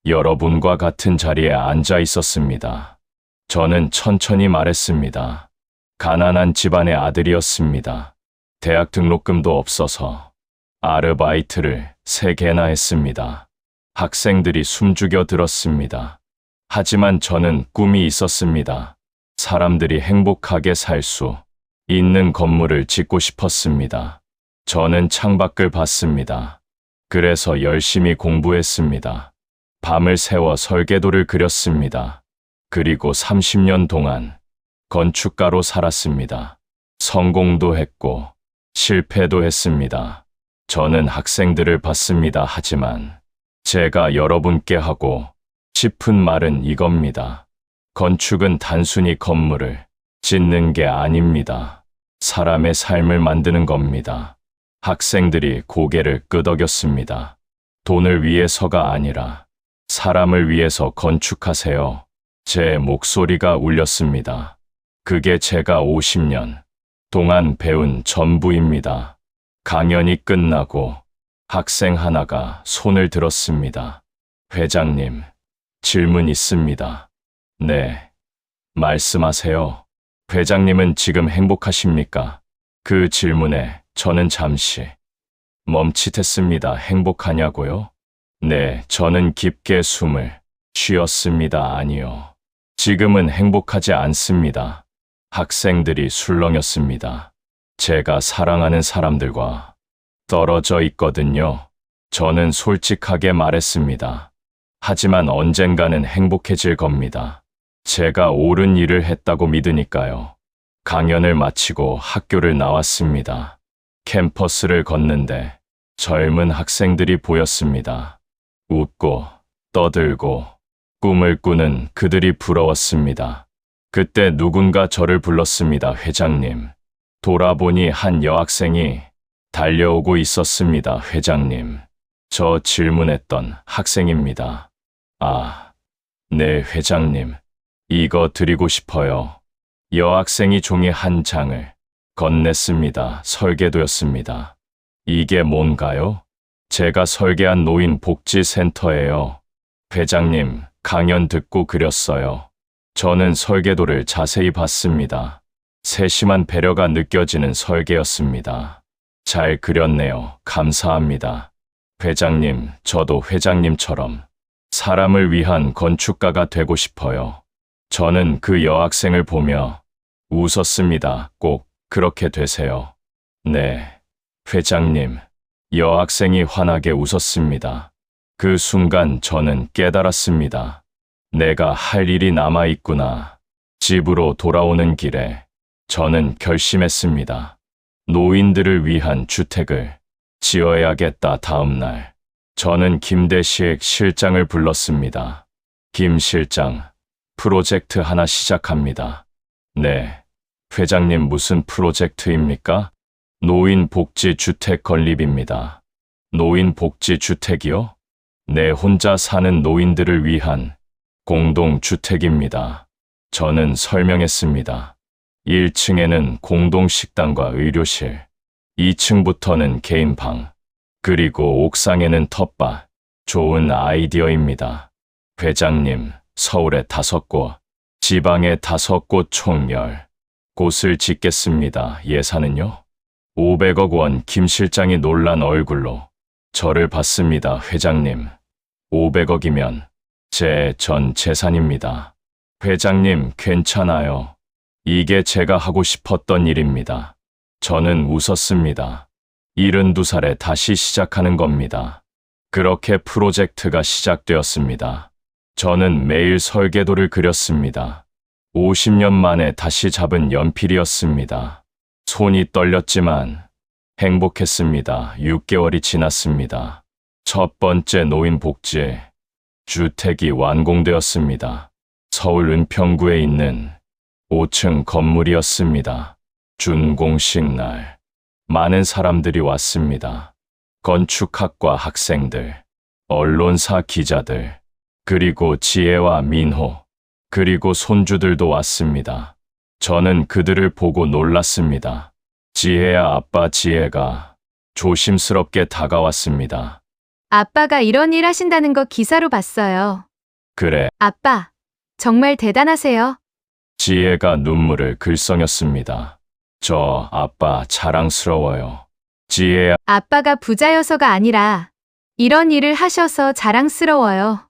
여러분과 같은 자리에 앉아 있었습니다. 저는 천천히 말했습니다. 가난한 집안의 아들이었습니다. 대학 등록금도 없어서 아르바이트를 3개나 했습니다. 학생들이 숨죽여 들었습니다. 하지만 저는 꿈이 있었습니다. 사람들이 행복하게 살 수 있는 건물을 짓고 싶었습니다. 저는 창밖을 봤습니다. 그래서 열심히 공부했습니다. 밤을 새워 설계도를 그렸습니다. 그리고 30년 동안 건축가로 살았습니다. 성공도 했고 실패도 했습니다. 저는 학생들을 봤습니다. 하지만 제가 여러분께 하고 싶은 말은 이겁니다. 건축은 단순히 건물을 짓는 게 아닙니다. 사람의 삶을 만드는 겁니다. 학생들이 고개를 끄덕였습니다. 돈을 위해서가 아니라 사람을 위해서 건축하세요. 제 목소리가 울렸습니다. 그게 제가 50년 동안 배운 전부입니다. 강연이 끝나고 학생 하나가 손을 들었습니다. 회장님, 질문 있습니다. 네, 말씀하세요. 회장님은 지금 행복하십니까? 그 질문에 저는 잠시 멈칫했습니다. 행복하냐고요? 네, 저는 깊게 숨을 쉬었습니다. 아니요. 지금은 행복하지 않습니다. 학생들이 술렁였습니다. 제가 사랑하는 사람들과 떨어져 있거든요. 저는 솔직하게 말했습니다. 하지만 언젠가는 행복해질 겁니다. 제가 옳은 일을 했다고 믿으니까요. 강연을 마치고 학교를 나왔습니다. 캠퍼스를 걷는데 젊은 학생들이 보였습니다. 웃고 떠들고 꿈을 꾸는 그들이 부러웠습니다. 그때 누군가 저를 불렀습니다. 회장님. 돌아보니 한 여학생이 달려오고 있었습니다. 회장님. 저 질문했던 학생입니다. 아, 네, 회장님. 이거 드리고 싶어요. 여학생이 종이 한 장을 건넸습니다. 설계도였습니다. 이게 뭔가요? 제가 설계한 노인복지센터예요. 회장님, 강연 듣고 그렸어요. 저는 설계도를 자세히 봤습니다. 세심한 배려가 느껴지는 설계였습니다. 잘 그렸네요. 감사합니다. 회장님, 저도 회장님처럼 사람을 위한 건축가가 되고 싶어요. 저는 그 여학생을 보며 웃었습니다. 꼭 그렇게 되세요. 네, 회장님. 여학생이 환하게 웃었습니다. 그 순간 저는 깨달았습니다. 내가 할 일이 남아있구나. 집으로 돌아오는 길에 저는 결심했습니다. 노인들을 위한 주택을 지어야겠다. 다음 날, 저는 김대식 실장을 불렀습니다. 김 실장, 프로젝트 하나 시작합니다. 네, 회장님 무슨 프로젝트입니까? 노인복지주택 건립입니다. 노인복지주택이요? 네, 혼자 사는 노인들을 위한 공동주택입니다. 저는 설명했습니다. 1층에는 공동식당과 의료실, 2층부터는 개인방, 그리고 옥상에는 텃밭. 좋은 아이디어입니다. 회장님, 서울에 5곳, 지방에 5곳 총 10곳을 짓겠습니다. 예산은요? 500억 원. 김 실장이 놀란 얼굴로 저를 봤습니다. 회장님, 500억이면 제 전 재산입니다. 회장님, 괜찮아요. 이게 제가 하고 싶었던 일입니다. 저는 웃었습니다. 72살에 다시 시작하는 겁니다. 그렇게 프로젝트가 시작되었습니다. 저는 매일 설계도를 그렸습니다. 50년 만에 다시 잡은 연필이었습니다. 손이 떨렸지만 행복했습니다. 6개월이 지났습니다. 첫 번째 노인복지 주택이 완공되었습니다. 서울 은평구에 있는 5층 건물이었습니다. 준공식 날, 많은 사람들이 왔습니다. 건축학과 학생들, 언론사 기자들, 그리고 지혜와 민호, 그리고 손주들도 왔습니다. 저는 그들을 보고 놀랐습니다. 지혜야, 아빠. 지혜가 조심스럽게 다가왔습니다. 아빠가 이런 일 하신다는 거 기사로 봤어요. 그래. 아빠, 정말 대단하세요. 지혜가 눈물을 글썽였습니다. 저 아빠 자랑스러워요. 지혜야. 아빠가 부자여서가 아니라 이런 일을 하셔서 자랑스러워요.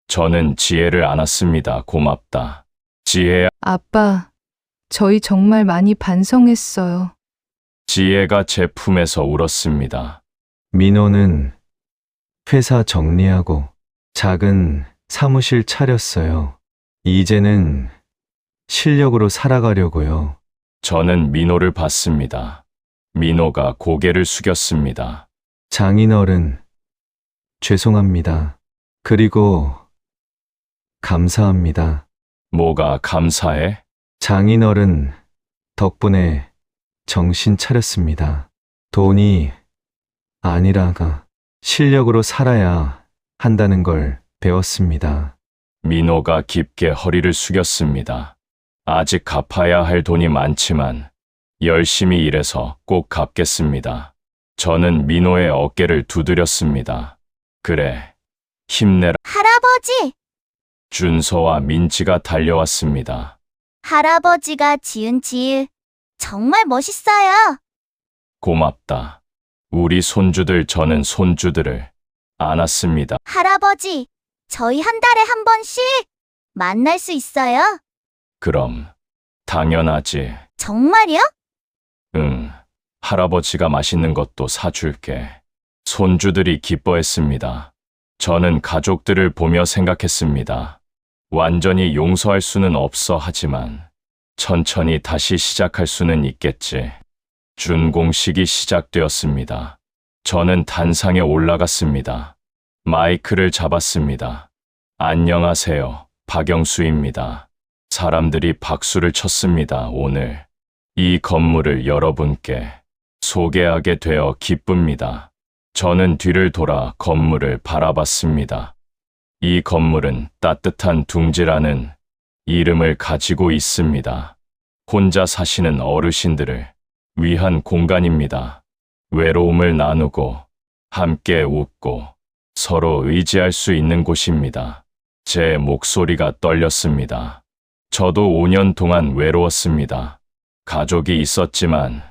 저는 지혜를 안았습니다. 고맙다. 지혜야. 아빠, 저희 정말 많이 반성했어요. 지혜가 제 품에서 울었습니다. 민호는 회사 정리하고 작은 사무실 차렸어요. 이제는 실력으로 살아가려고요. 저는 민호를 봤습니다. 민호가 고개를 숙였습니다. 장인어른, 죄송합니다. 그리고 감사합니다. 뭐가 감사해? 장인어른 덕분에 정신 차렸습니다. 돈이 아니라가 실력으로 살아야 한다는 걸 배웠습니다. 민호가 깊게 허리를 숙였습니다. 아직 갚아야 할 돈이 많지만 열심히 일해서 꼭 갚겠습니다. 저는 민호의 어깨를 두드렸습니다. 그래, 힘내라. 할아버지! 준서와 민지가 달려왔습니다. 할아버지가 지은 집 정말 멋있어요. 고맙다. 우리 손주들, 저는 손주들을 안았습니다. 할아버지, 저희 한 달에 한 번씩 만날 수 있어요? 그럼 당연하지. 정말요? 응, 할아버지가 맛있는 것도 사줄게. 손주들이 기뻐했습니다. 저는 가족들을 보며 생각했습니다. 완전히 용서할 수는 없어 하지만 천천히 다시 시작할 수는 있겠지. 준공식이 시작되었습니다. 저는 단상에 올라갔습니다. 마이크를 잡았습니다. 안녕하세요. 박영수입니다. 사람들이 박수를 쳤습니다. 오늘 이 건물을 여러분께 소개하게 되어 기쁩니다. 저는 뒤를 돌아 건물을 바라봤습니다. 이 건물은 따뜻한 둥지라는 이름을 가지고 있습니다. 혼자 사시는 어르신들을 위한 공간입니다. 외로움을 나누고 함께 웃고 서로 의지할 수 있는 곳입니다. 제 목소리가 떨렸습니다. 저도 5년 동안 외로웠습니다. 가족이 있었지만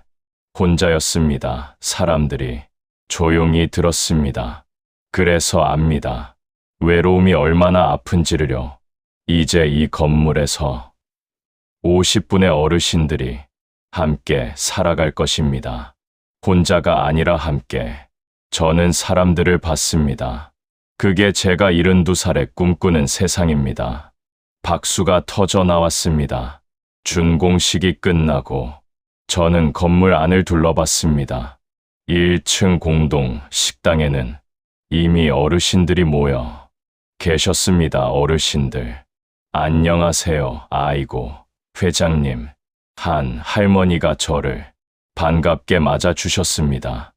혼자였습니다. 사람들이 조용히 들었습니다. 그래서 압니다. 외로움이 얼마나 아픈지를요. 이제 이 건물에서 50분의 어르신들이 함께 살아갈 것입니다. 혼자가 아니라 함께. 저는 사람들을 봤습니다. 그게 제가 72살에 꿈꾸는 세상입니다. 박수가 터져 나왔습니다. 준공식이 끝나고 저는 건물 안을 둘러봤습니다. 1층 공동 식당에는 이미 어르신들이 모여 계셨습니다. 어르신들. 안녕하세요. 아이고, 회장님. 한 할머니가 저를 반갑게 맞아주셨습니다.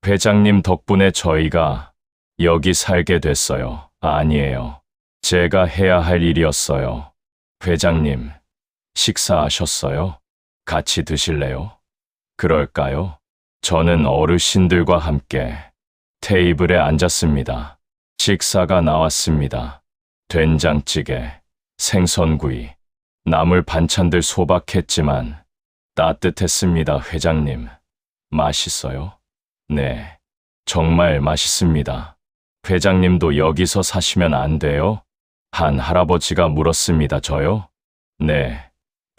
회장님 덕분에 저희가 여기 살게 됐어요. 아니에요. 제가 해야 할 일이었어요. 회장님, 식사하셨어요? 같이 드실래요? 그럴까요? 저는 어르신들과 함께 테이블에 앉았습니다. 식사가 나왔습니다. 된장찌개, 생선구이, 나물 반찬들 소박했지만 따뜻했습니다. 회장님, 맛있어요? 네, 정말 맛있습니다. 회장님도 여기서 사시면 안 돼요? 한 할아버지가 물었습니다. 저요? 네,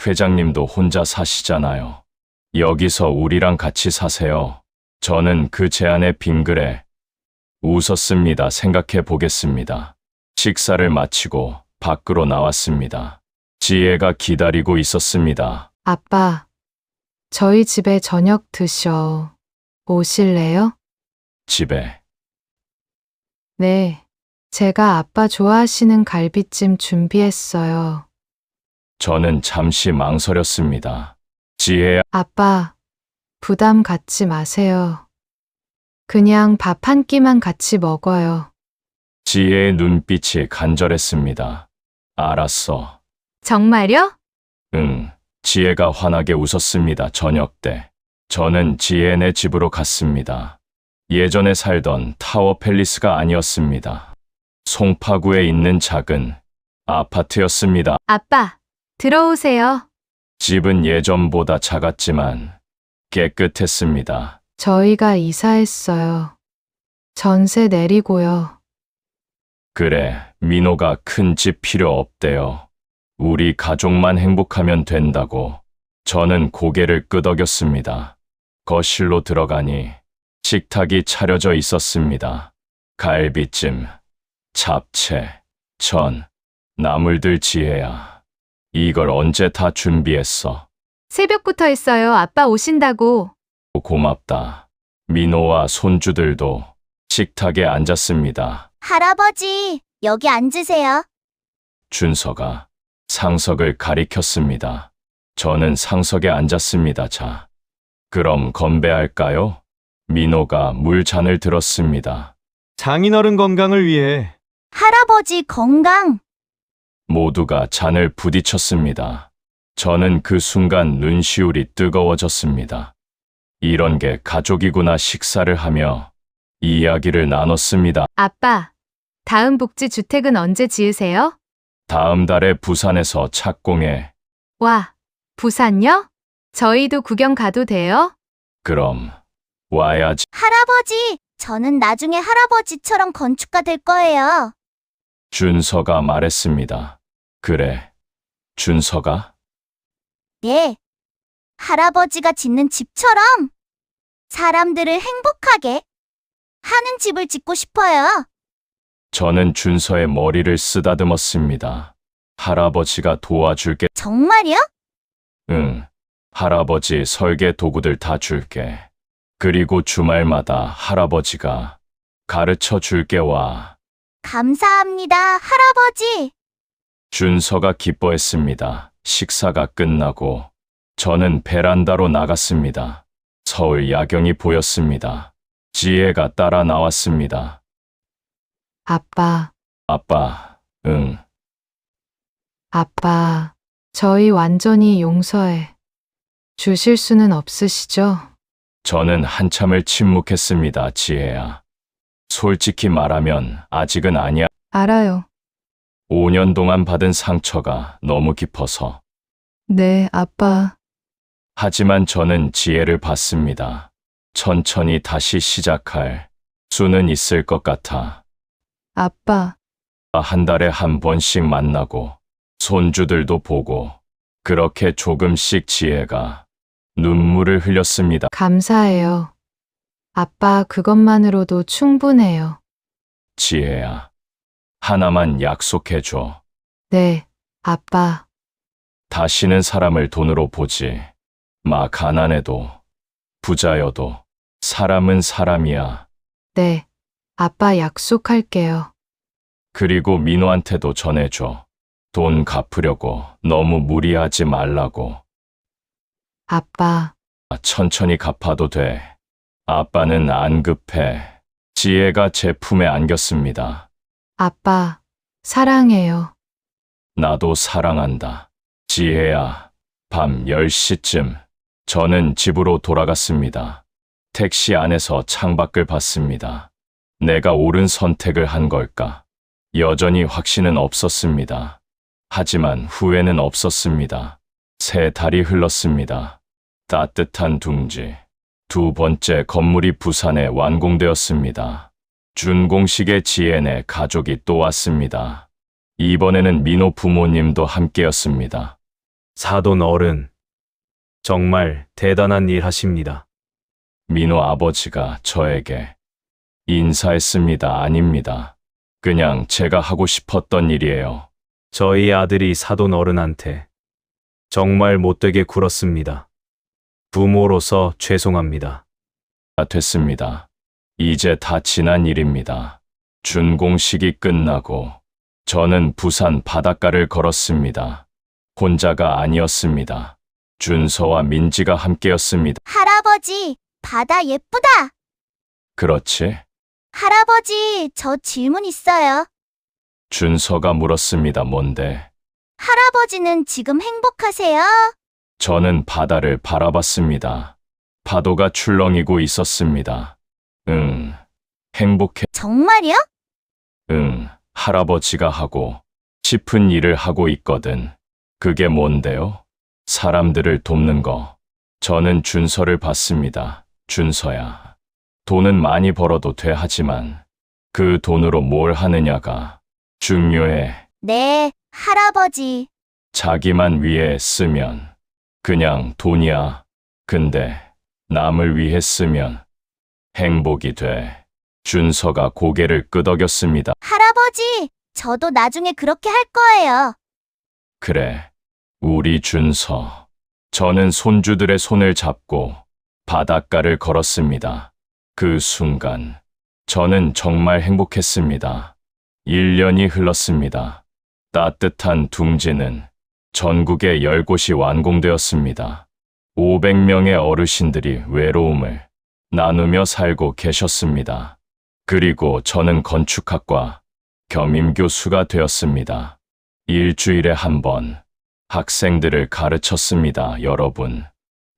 회장님도 혼자 사시잖아요. 여기서 우리랑 같이 사세요. 저는 그 제안에 빙그레 웃었습니다. 생각해 보겠습니다. 식사를 마치고 밖으로 나왔습니다. 지혜가 기다리고 있었습니다. 아빠, 저희 집에 저녁 드셔 오실래요? 집에. 네, 제가 아빠 좋아하시는 갈비찜 준비했어요. 저는 잠시 망설였습니다. 지혜야, 아빠, 부담 갖지 마세요. 그냥 밥 한 끼만 같이 먹어요. 지혜의 눈빛이 간절했습니다. 알았어. 정말요? 응. 지혜가 환하게 웃었습니다. 저녁 때 저는 지혜네 집으로 갔습니다. 예전에 살던 타워 팰리스가 아니었습니다. 송파구에 있는 작은 아파트였습니다. 아빠, 들어오세요. 집은 예전보다 작았지만 깨끗했습니다. 저희가 이사했어요. 전세 내리고요. 그래, 민호가 큰 집 필요 없대요. 우리 가족만 행복하면 된다고. 저는 고개를 끄덕였습니다. 거실로 들어가니 식탁이 차려져 있었습니다. 갈비찜, 잡채, 전, 나물들. 지혜야, 이걸 언제 다 준비했어? 새벽부터 했어요. 아빠 오신다고. 고맙다. 민호와 손주들도 식탁에 앉았습니다. 할아버지, 여기 앉으세요. 준서가 상석을 가리켰습니다. 저는 상석에 앉았습니다. 자, 그럼 건배할까요? 민호가 물잔을 들었습니다. 장인어른 건강을 위해 할아버지 건강. 모두가 잔을 부딪혔습니다. 저는 그 순간 눈시울이 뜨거워졌습니다. 이런 게 가족이구나. 식사를 하며 이야기를 나눴습니다. 아빠, 다음 복지주택은 언제 지으세요? 다음 달에 부산에서 착공해. 와, 부산요? 저희도 구경 가도 돼요? 그럼 와야지. 할아버지, 저는 나중에 할아버지처럼 건축가 될 거예요. 준서가 말했습니다. 그래, 준서가? 네. 할아버지가 짓는 집처럼 사람들을 행복하게 하는 집을 짓고 싶어요. 저는 준서의 머리를 쓰다듬었습니다. 할아버지가 도와줄게. 정말요? 응, 할아버지 설계 도구들 다 줄게. 그리고 주말마다 할아버지가 가르쳐 줄게. 와. 감사합니다, 할아버지. 준서가 기뻐했습니다. 식사가 끝나고 저는 베란다로 나갔습니다. 서울 야경이 보였습니다. 지혜가 따라 나왔습니다. 아빠, 아빠, 응. 아빠, 저희 완전히 용서해 주실 수는 없으시죠? 저는 한참을 침묵했습니다. 지혜야. 솔직히 말하면 아직은 아니야. 알아요. 5년 동안 받은 상처가 너무 깊어서. 네, 아빠. 하지만 저는 지혜를 봤습니다. 천천히 다시 시작할 수는 있을 것 같아. 아빠, 한 달에 한 번씩 만나고 손주들도 보고 그렇게 조금씩 지혜가 눈물을 흘렸습니다. 감사해요. 아빠, 그것만으로도 충분해요. 지혜야, 하나만 약속해줘. 네, 아빠. 다시는 사람을 돈으로 보지 마. 가난해도 부자여도 사람은 사람이야. 네, 아빠 약속할게요. 그리고 민호한테도 전해줘. 돈 갚으려고 너무 무리하지 말라고. 아빠, 천천히 갚아도 돼. 아빠는 안 급해. 지혜가 제 품에 안겼습니다. 아빠, 사랑해요. 나도 사랑한다. 지혜야. 밤 10시쯤 저는 집으로 돌아갔습니다. 택시 안에서 창밖을 봤습니다. 내가 옳은 선택을 한 걸까? 여전히 확신은 없었습니다. 하지만 후회는 없었습니다. 3달이 흘렀습니다. 따뜻한 둥지. 2번째 건물이 부산에 완공되었습니다. 준공식에 지혜네 가족이 또 왔습니다. 이번에는 민호 부모님도 함께였습니다. 사돈 어른, 정말 대단한 일 하십니다. 민호 아버지가 저에게 인사했습니다. 아닙니다. 그냥 제가 하고 싶었던 일이에요. 저희 아들이 사돈 어른한테 정말 못되게 굴었습니다. 부모로서 죄송합니다. 됐습니다. 이제 다 지난 일입니다. 준공식이 끝나고 저는 부산 바닷가를 걸었습니다. 혼자가 아니었습니다. 준서와 민지가 함께였습니다. 할아버지, 바다 예쁘다. 그렇지? 할아버지, 저 질문 있어요. 준서가 물었습니다. 뭔데? 할아버지는 지금 행복하세요? 저는 바다를 바라봤습니다. 파도가 출렁이고 있었습니다. 응, 행복해. 정말요? 응, 할아버지가 하고 싶은 일을 하고 있거든. 그게 뭔데요? 사람들을 돕는 거. 저는 준서를 봤습니다. 준서야. 돈은 많이 벌어도 돼. 하지만 그 돈으로 뭘 하느냐가 중요해. 네, 할아버지. 자기만 위해 쓰면 그냥 돈이야. 근데 남을 위해 쓰면 행복이 돼. 준서가 고개를 끄덕였습니다. 할아버지, 저도 나중에 그렇게 할 거예요. 그래, 우리 준서. 저는 손주들의 손을 잡고 바닷가를 걸었습니다. 그 순간 저는 정말 행복했습니다. 1년이 흘렀습니다. 따뜻한 둥지는 전국에 10곳이 완공되었습니다. 500명의 어르신들이 외로움을 나누며 살고 계셨습니다. 그리고 저는 건축학과 겸임 교수가 되었습니다. 일주일에 한 번 학생들을 가르쳤습니다. 여러분,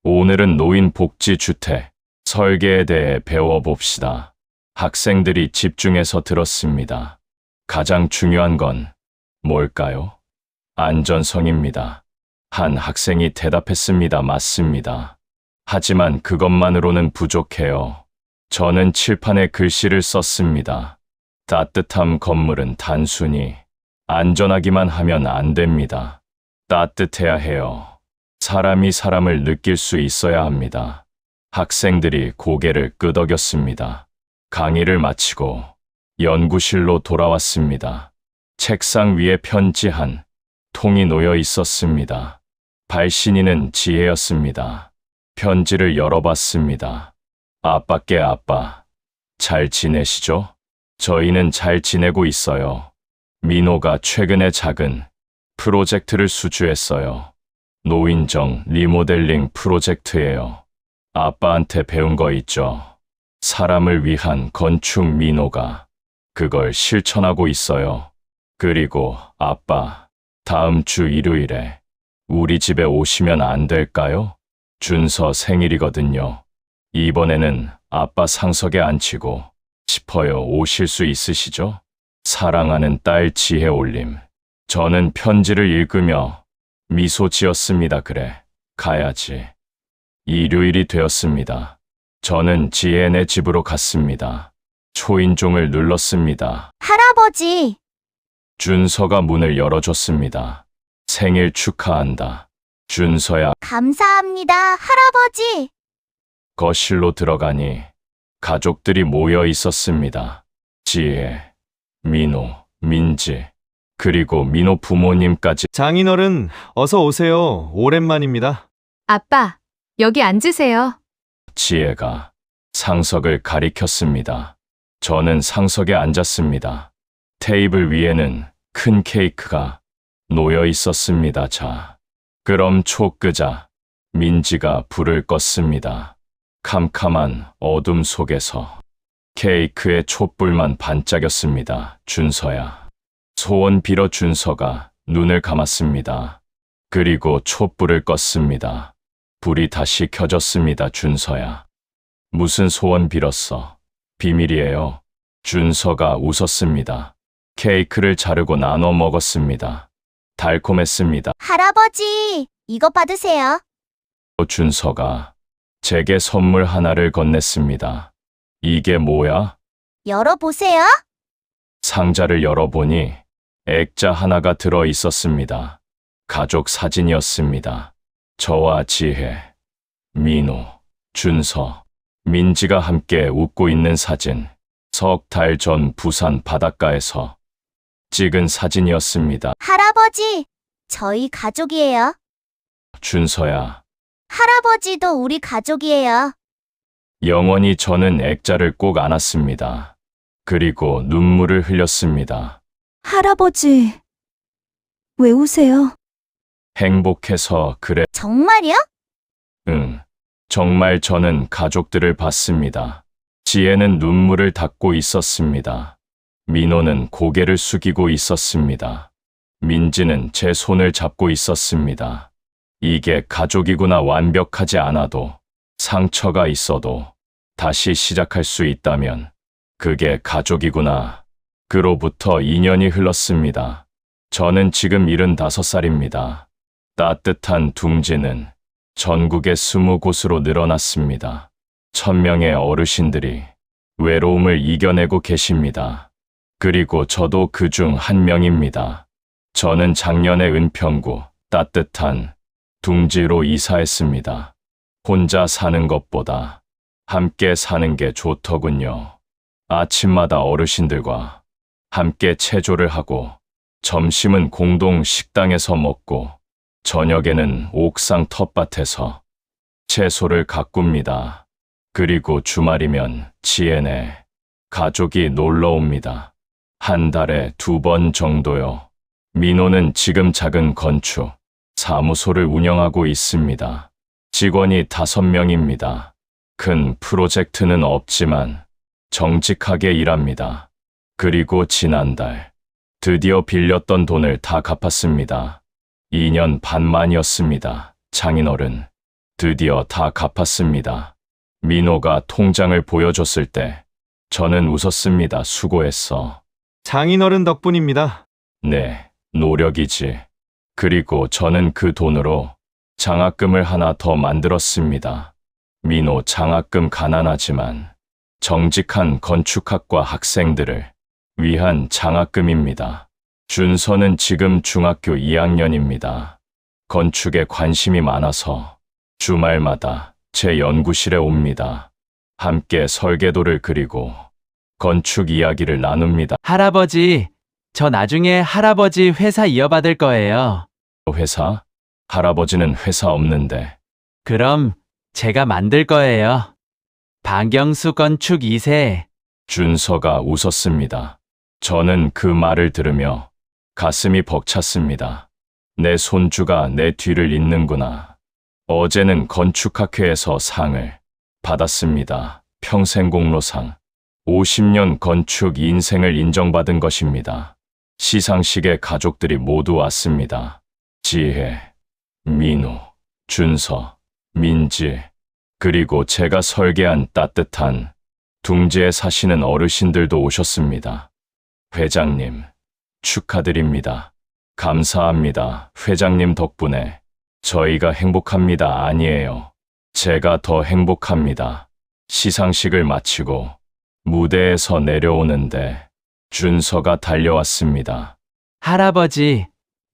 오늘은 노인복지주택 설계에 대해 배워봅시다. 학생들이 집중해서 들었습니다. 가장 중요한 건 뭘까요? 안전성입니다. 한 학생이 대답했습니다. 맞습니다. 하지만 그것만으로는 부족해요. 저는 칠판에 글씨를 썼습니다. 따뜻한 건물은 단순히 안전하기만 하면 안 됩니다. 따뜻해야 해요. 사람이 사람을 느낄 수 있어야 합니다. 학생들이 고개를 끄덕였습니다. 강의를 마치고 연구실로 돌아왔습니다. 책상 위에 편지 한 통이 놓여 있었습니다. 발신인은 지혜였습니다. 편지를 열어봤습니다. 아빠께 아빠, 잘 지내시죠? 저희는 잘 지내고 있어요. 민호가 최근에 작은 프로젝트를 수주했어요. 노인정 리모델링 프로젝트예요. 아빠한테 배운 거 있죠? 사람을 위한 건축. 민호가 그걸 실천하고 있어요. 그리고 아빠, 다음 주 일요일에 우리 집에 오시면 안 될까요? 준서 생일이거든요. 이번에는 아빠 상석에 앉히고 싶어요. 오실 수 있으시죠? 사랑하는 딸 지혜 올림. 저는 편지를 읽으며 미소 지었습니다. 그래, 가야지. 일요일이 되었습니다. 저는 지혜네 집으로 갔습니다. 초인종을 눌렀습니다. 할아버지, 준서가 문을 열어줬습니다. 생일 축하한다. 준서야. 감사합니다, 할아버지. 거실로 들어가니 가족들이 모여 있었습니다. 지혜, 민호, 민지, 그리고 민호 부모님까지. 장인어른, 어서 오세요. 오랜만입니다. 아빠, 여기 앉으세요. 지혜가 상석을 가리켰습니다. 저는 상석에 앉았습니다. 테이블 위에는 큰 케이크가 놓여 있었습니다. 자, 그럼 초 끄자. 민지가 불을 껐습니다. 캄캄한 어둠 속에서 케이크의 촛불만 반짝였습니다. 준서야. 소원 빌어. 준서가 눈을 감았습니다. 그리고 촛불을 껐습니다. 불이 다시 켜졌습니다. 준서야. 무슨 소원 빌었어? 비밀이에요. 준서가 웃었습니다. 케이크를 자르고 나눠 먹었습니다. 달콤했습니다. 할아버지, 이거 받으세요. 준서가 제게 선물 하나를 건넸습니다. 이게 뭐야? 열어보세요. 상자를 열어보니 액자 하나가 들어 있었습니다. 가족 사진이었습니다. 저와 지혜, 민호, 준서, 민지가 함께 웃고 있는 사진. 석 달 전 부산 바닷가에서 찍은 사진이었습니다. 할아버지, 저희 가족이에요. 준서야. 할아버지도 우리 가족이에요. 영원히. 저는 액자를 꼭 안았습니다. 그리고 눈물을 흘렸습니다. 할아버지, 왜 우세요? 행복해서 그래. 정말요? 응. 정말 저는 가족들을 봤습니다. 지혜는 눈물을 닦고 있었습니다. 민호는 고개를 숙이고 있었습니다. 민지는 제 손을 잡고 있었습니다. 이게 가족이구나. 완벽하지 않아도, 상처가 있어도 다시 시작할 수 있다면 그게 가족이구나. 그로부터 2년이 흘렀습니다. 저는 지금 75살입니다. 따뜻한 둥지는 전국의 20곳으로 늘어났습니다. 1000명의 어르신들이 외로움을 이겨내고 계십니다. 그리고 저도 그중 한 명입니다. 저는 작년에 은평구 따뜻한 둥지로 이사했습니다. 혼자 사는 것보다 함께 사는 게 좋더군요. 아침마다 어르신들과 함께 체조를 하고, 점심은 공동 식당에서 먹고, 저녁에는 옥상 텃밭에서 채소를 가꿉니다. 그리고 주말이면 지혜네 가족이 놀러 옵니다. 한 달에 2번 정도요. 민호는 지금 작은 건축 사무소를 운영하고 있습니다. 직원이 5명입니다. 큰 프로젝트는 없지만 정직하게 일합니다. 그리고 지난달 드디어 빌렸던 돈을 다 갚았습니다. 2년 반 만이었습니다. 장인어른, 드디어 다 갚았습니다. 민호가 통장을 보여줬을 때 저는 웃었습니다. 수고했어. 장인어른 덕분입니다. 네, 노력이지. 그리고 저는 그 돈으로 장학금을 하나 더 만들었습니다. 민호 장학금 가난하지만 정직한 건축학과 학생들을 위한 장학금입니다. 준서는 지금 중학교 2학년입니다. 건축에 관심이 많아서 주말마다 제 연구실에 옵니다. 함께 설계도를 그리고 건축 이야기를 나눕니다. 할아버지, 저 나중에 할아버지 회사 이어받을 거예요. 회사? 할아버지는 회사 없는데. 그럼 제가 만들 거예요. 박영수 건축 2세. 준서가 웃었습니다. 저는 그 말을 들으며 가슴이 벅찼습니다. 내 손주가 내 뒤를 잇는구나. 어제는 건축학회에서 상을 받았습니다. 평생공로상. 50년 건축 인생을 인정받은 것입니다. 시상식에 가족들이 모두 왔습니다. 지혜, 민호, 준서, 민지, 그리고 제가 설계한 따뜻한 둥지에 사시는 어르신들도 오셨습니다. 회장님, 축하드립니다. 감사합니다. 회장님 덕분에 저희가 행복합니다. 아니에요. 제가 더 행복합니다. 시상식을 마치고 무대에서 내려오는데 준서가 달려왔습니다. 할아버지,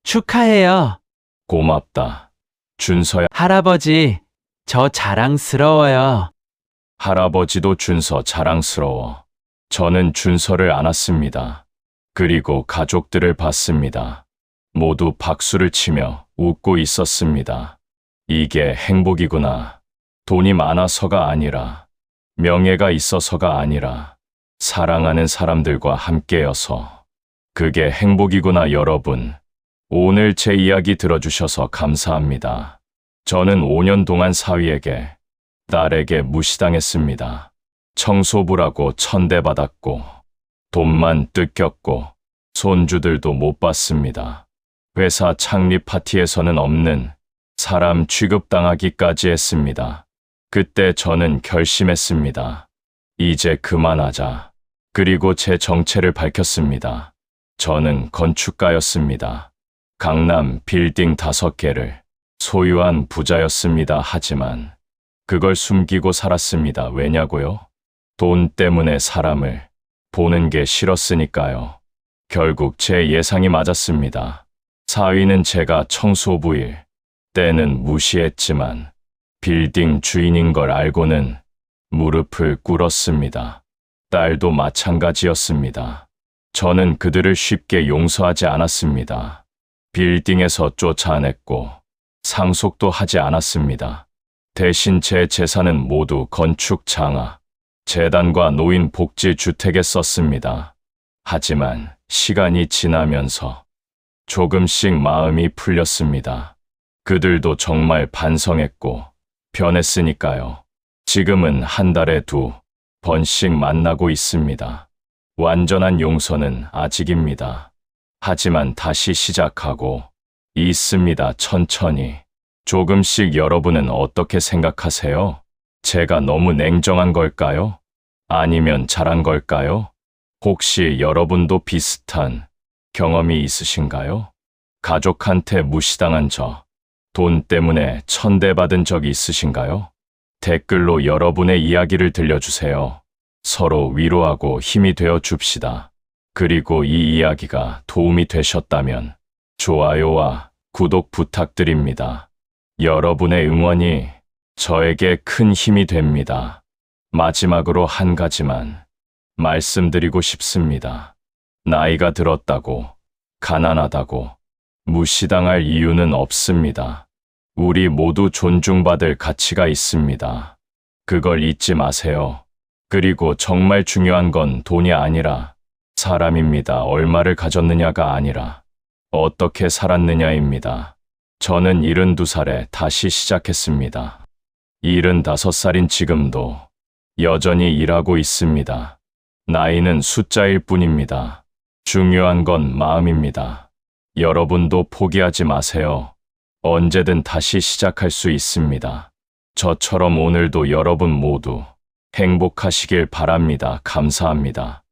축하해요. 고맙다. 준서야. 할아버지, 저 자랑스러워요. 할아버지도 준서 자랑스러워. 저는 준서를 안았습니다. 그리고 가족들을 봤습니다. 모두 박수를 치며 웃고 있었습니다. 이게 행복이구나. 돈이 많아서가 아니라, 명예가 있어서가 아니라, 사랑하는 사람들과 함께여서. 그게 행복이구나. 여러분. 오늘 제 이야기 들어주셔서 감사합니다. 저는 5년 동안 사위에게, 딸에게 무시당했습니다. 청소부라고 천대받았고, 돈만 뜯겼고, 손주들도 못 봤습니다. 회사 창립 파티에서는 없는 사람 취급당하기까지 했습니다. 그때 저는 결심했습니다. 이제 그만하자. 그리고 제 정체를 밝혔습니다. 저는 건축가였습니다. 강남 빌딩 5개를 소유한 부자였습니다. 하지만 그걸 숨기고 살았습니다. 왜냐고요? 돈 때문에 사람을 보는 게 싫었으니까요. 결국 제 예상이 맞았습니다. 사위는 제가 청소부일 때는 무시했지만 빌딩 주인인 걸 알고는 무릎을 꿇었습니다. 딸도 마찬가지였습니다. 저는 그들을 쉽게 용서하지 않았습니다. 빌딩에서 쫓아냈고 상속도 하지 않았습니다. 대신 제 재산은 모두 건축 장화, 재단과 노인 복지 주택에 썼습니다. 하지만 시간이 지나면서 조금씩 마음이 풀렸습니다. 그들도 정말 반성했고 변했으니까요. 지금은 한 달에 2번씩 만나고 있습니다. 완전한 용서는 아직입니다. 하지만 다시 시작하고 있습니다. 천천히. 조금씩. 여러분은 어떻게 생각하세요? 제가 너무 냉정한 걸까요? 아니면 잘한 걸까요? 혹시 여러분도 비슷한 경험이 있으신가요? 가족한테 무시당한 저, 돈 때문에 천대받은 적이 있으신가요? 댓글로 여러분의 이야기를 들려주세요. 서로 위로하고 힘이 되어 줍시다. 그리고 이 이야기가 도움이 되셨다면 좋아요와 구독 부탁드립니다. 여러분의 응원이 저에게 큰 힘이 됩니다. 마지막으로 한 가지만 말씀드리고 싶습니다. 나이가 들었다고, 가난하다고, 무시당할 이유는 없습니다. 우리 모두 존중받을 가치가 있습니다. 그걸 잊지 마세요. 그리고 정말 중요한 건 돈이 아니라 사람입니다. 얼마를 가졌느냐가 아니라 어떻게 살았느냐입니다. 저는 72살에 다시 시작했습니다. 75살인 지금도 여전히 일하고 있습니다. 나이는 숫자일 뿐입니다. 중요한 건 마음입니다. 여러분도 포기하지 마세요. 언제든 다시 시작할 수 있습니다. 저처럼 오늘도 여러분 모두 행복하시길 바랍니다. 감사합니다.